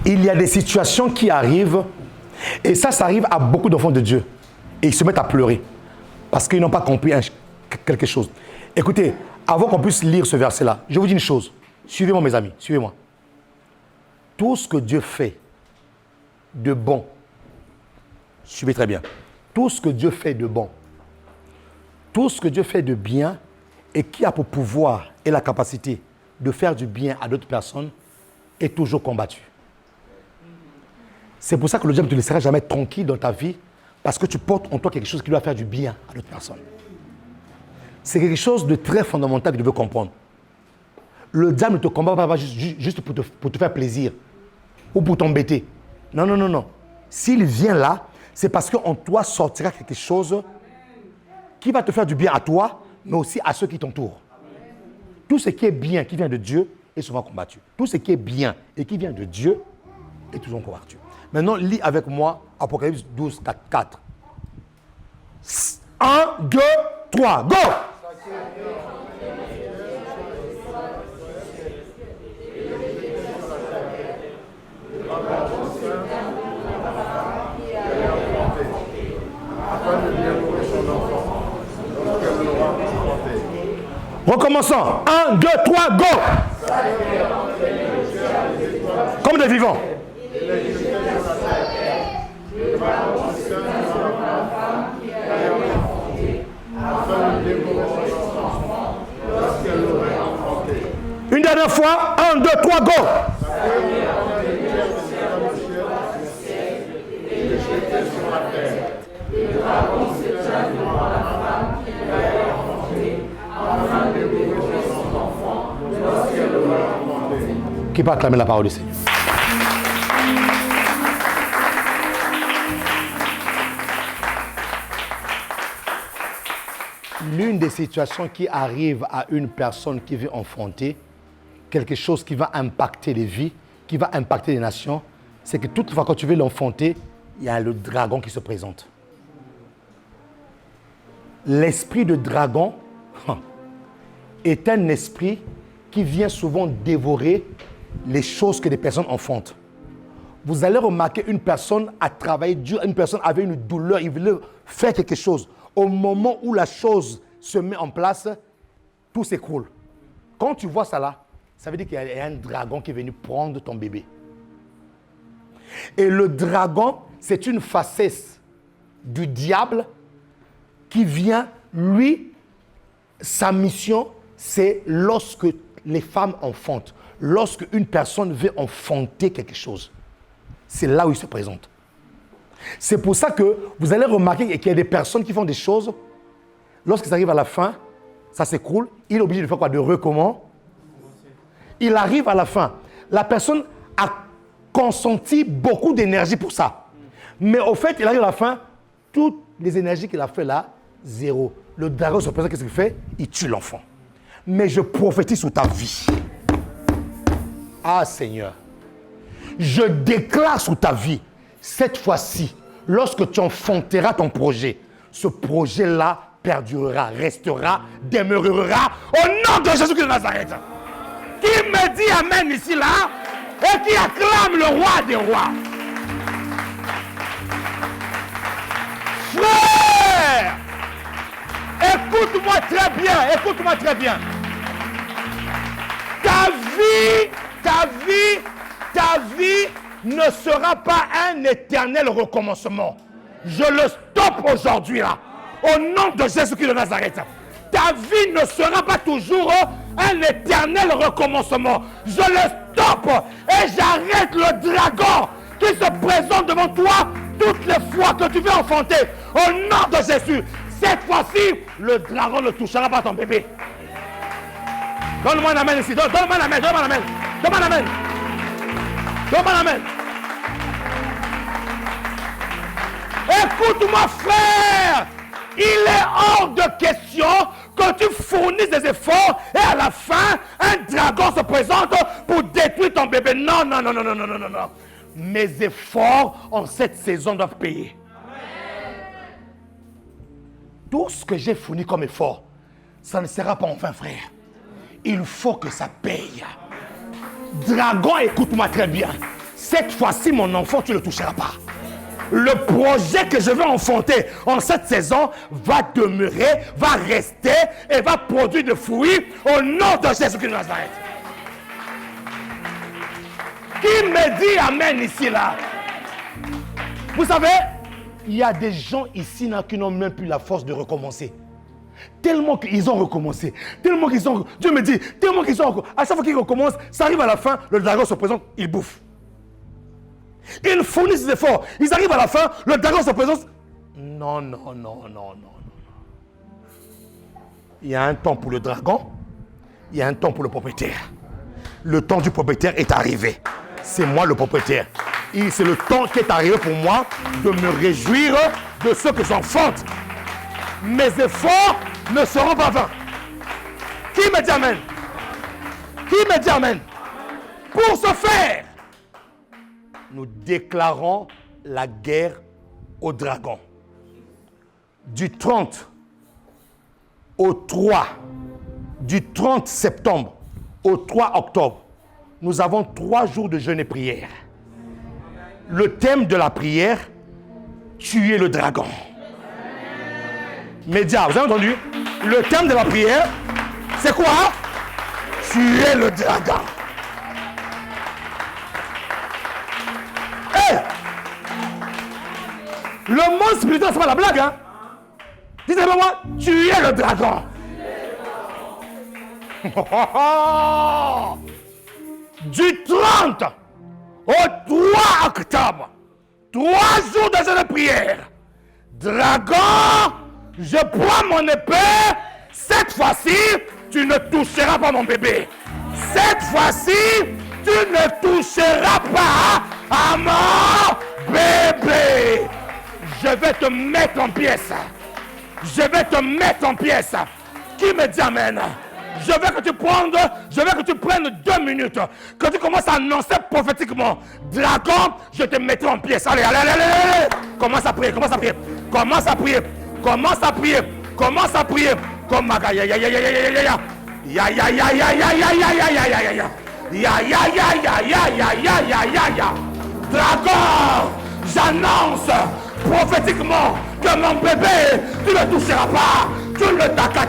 Il y a des situations qui arrivent, et ça arrive à beaucoup d'enfants de Dieu. Et ils se mettent à pleurer parce qu'ils n'ont pas compris quelque chose. Écoutez, avant qu'on puisse lire ce verset-là, je vous dis une chose. Suivez-moi, mes amis, suivez-moi. Tout ce que Dieu fait de bon, suivez très bien, tout ce que Dieu fait de bon, tout ce que Dieu fait de bien et qui a pour pouvoir et la capacité de faire du bien à d'autres personnes est toujours combattu. C'est pour ça que le diable ne te laissera jamais tranquille dans ta vie, parce que tu portes en toi quelque chose qui doit faire du bien à l'autre personne. C'est quelque chose de très fondamental que tu veux comprendre. Le diable ne te combat pas juste pour te faire plaisir ou pour t'embêter. Non, non, non, non. S'il vient là, c'est parce qu'en toi sortira quelque chose qui va te faire du bien à toi, mais aussi à ceux qui t'entourent. Tout ce qui est bien, qui vient de Dieu, est souvent combattu. Tout ce qui est bien et qui vient de Dieu est toujours combattu. Maintenant, lis avec moi Apocalypse 12, 4. 1, 2, 3, go! Recommençons. 1, 2, 3, go! Comme des vivants. Une dernière fois. 1, 2, 3, go! Qui peut acclamer la parole du Seigneur? L'une des situations qui arrive à une personne qui veut enfanter, quelque chose qui va impacter les vies, qui va impacter les nations, c'est que toute fois que tu veux l'enfanter, il y a le dragon qui se présente. L'esprit de dragon est un esprit qui vient souvent dévorer les choses que les personnes enfantent. Vous allez remarquer une personne a travaillé dur, une personne avait une douleur, il voulait faire quelque chose. Au moment où la chose se met en place, tout s'écroule. Quand tu vois ça là, ça veut dire qu'il y a un dragon qui est venu prendre ton bébé. Et le dragon, c'est une facette du diable qui vient, lui, sa mission, c'est lorsque les femmes enfantent, lorsque une personne veut enfanter quelque chose. C'est là où il se présente. C'est pour ça que vous allez remarquer qu'il y a des personnes qui font des choses, lorsqu'ils arrivent à la fin, ça s'écroule, il est obligé de faire quoi? De recommencer. Il arrive à la fin. La personne a consenti beaucoup d'énergie pour ça. Mais au fait, il arrive à la fin, toutes les énergies qu'il a fait là, zéro. Le dragon se présente, qu'est-ce qu'il fait? Il tue l'enfant. Mais je prophétise sur ta vie. Ah Seigneur, je déclare sur ta vie, cette fois-ci, lorsque tu enfanteras ton projet, ce projet-là perdurera, restera, demeurera au nom de Jésus-Christ de Nazareth. Qui me dit Amen ici, là, et qui acclame le roi des rois. Frère, écoute-moi très bien. Ta vie ne sera pas un éternel recommencement. Je le stoppe aujourd'hui là, au nom de Jésus-Christ de Nazareth. Ta vie ne sera pas toujours un éternel recommencement. Je le stoppe et j'arrête le dragon qui se présente devant toi toutes les fois que tu veux enfanter. Au nom de Jésus, cette fois-ci, le dragon ne touchera pas ton bébé. Donne-moi un amen ici. Donne-moi un amen. Écoute-moi, frère. Il est hors de question que tu fournisses des efforts et à la fin, un dragon se présente pour détruire ton bébé. Non. Mes efforts en cette saison doivent payer. Tout ce que j'ai fourni comme effort, ça ne sera pas en vain, frère. Il faut que ça paye. Dragon, écoute-moi très bien. Cette fois-ci, mon enfant, tu ne le toucheras pas. Le projet que je vais enfanter en cette saison va demeurer, va rester et va produire des fruits au nom de Jésus-Christ de Nazareth. Qui me dit Amen ici, là? Vous savez, il y a des gens ici là, qui n'ont même plus la force de recommencer. Tellement qu'ils ont recommencé. Tellement qu'ils ont... Dieu me dit, tellement qu'ils ont... À chaque fois qu'ils recommencent, ça arrive à la fin, le dragon se présente, il bouffe. Ils fournissent des efforts. Ils arrivent à la fin, le dragon se présente. Non, non, non, non, non, non. Il y a un temps pour le dragon, il y a un temps pour le propriétaire. Le temps du propriétaire est arrivé. C'est moi le propriétaire. Et c'est le temps qui est arrivé pour moi de me réjouir de ceux qui s'enfantent. Mes efforts ne seront pas vains. Qui me dit amen? Qui me dit amen? Pour ce faire, nous déclarons la guerre au dragon. Du 30 au 3, du 30 septembre au 3 octobre, nous avons 3 jours de jeûne et prière. Le thème de la prière, tuer le dragon. Média, vous avez entendu? Le thème de la prière, c'est quoi? Tuer le dragon. Hey! Le monde spirituel, c'est pas la blague, hein? Dites-moi moi, tuer le dragon. Du 30 au 3 octobre, 3 jours de jeûne de prière. Dragon, je prends mon épée. Cette fois-ci, tu ne toucheras pas mon bébé. Cette fois-ci, tu ne toucheras pas à mon bébé. Je vais te mettre en pièces. Je vais te mettre en pièces. Qui me dit amen? Je veux que tu prennes 2 minutes. Que tu commences à annoncer prophétiquement. Dragon, je te mettrai en pièces. Allez, allez, allez, allez. Commence à prier, commence à prier. Commence à prier. Commence à prier. Commence à prier. Comme ya ya ya ya ya ya ya ya. Ya ya ya ya ya ya ya ya ya ya ya. Ya ya ya ya ya ya ya ya ya ya. Dragon, j'annonce prophétiquement que mon bébé, tu ne toucheras pas. Tu le taka.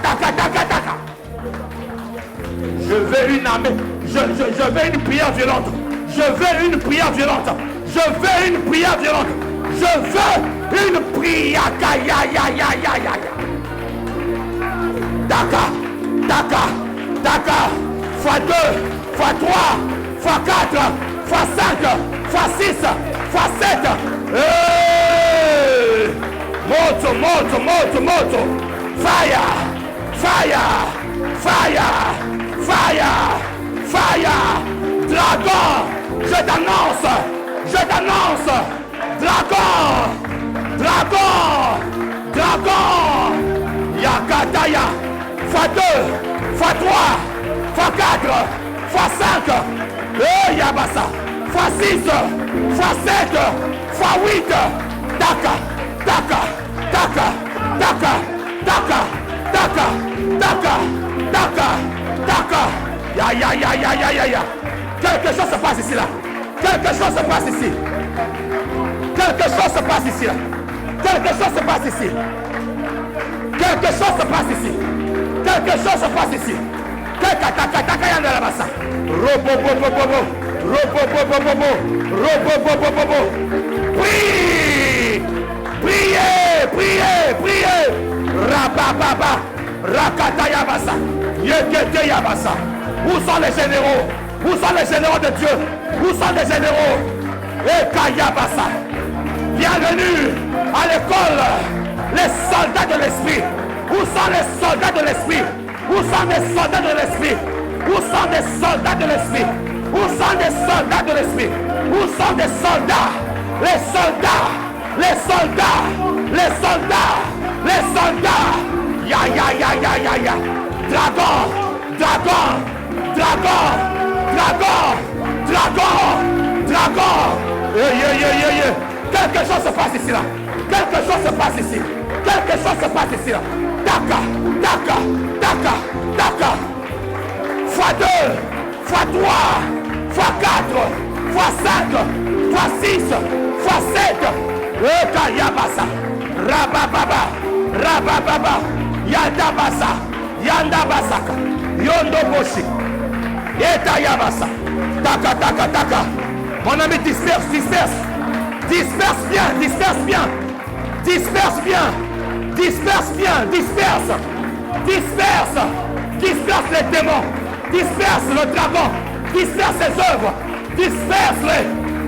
Je veux une armée. Je veux une prière violente. Je veux une prière violente. Je veux une prière violente. Je veux une prière. Ya. Taka. Fois 2, fois 3, fois 4, fois 5, fois 6, fois 7. Hey! Moto. Fire. Dragon, je t'annonce. Dragon. Yakataya. Fois 2, fois 3, fois 4, fois 5. Yabasa. Fois 6, fois 7, fois 8. Taka. Ya. Quelque chose se passe ici là. Quelque chose se passe ici. Taka yanda la basa. Robo. Priez. Rabababa. Rakata yabasa. Yekete yabasa. Où sont les généraux? Où sont les généraux de Dieu? Où sont les généraux? Ekayabasa. Bienvenue à l'école. Les soldats de l'esprit. Où sont les soldats de l'esprit? Où sont les soldats de l'esprit? Où sont les soldats de l'esprit? Où sont les soldats de l'esprit? Où sont les soldats? Les soldats. Ya. Dragon. Yeah. Quelque chose se passe ici là. Taka. Fois 2, fois 3, fois 4, fois 5, fois 6, fois 7. Yabasa. Rabababa. Yandabasaka. Yondoboshi. Eta yabasa. Taka. Mon ami, disperse les démons, disperse le dragon, disperse ses œuvres, disperse-les.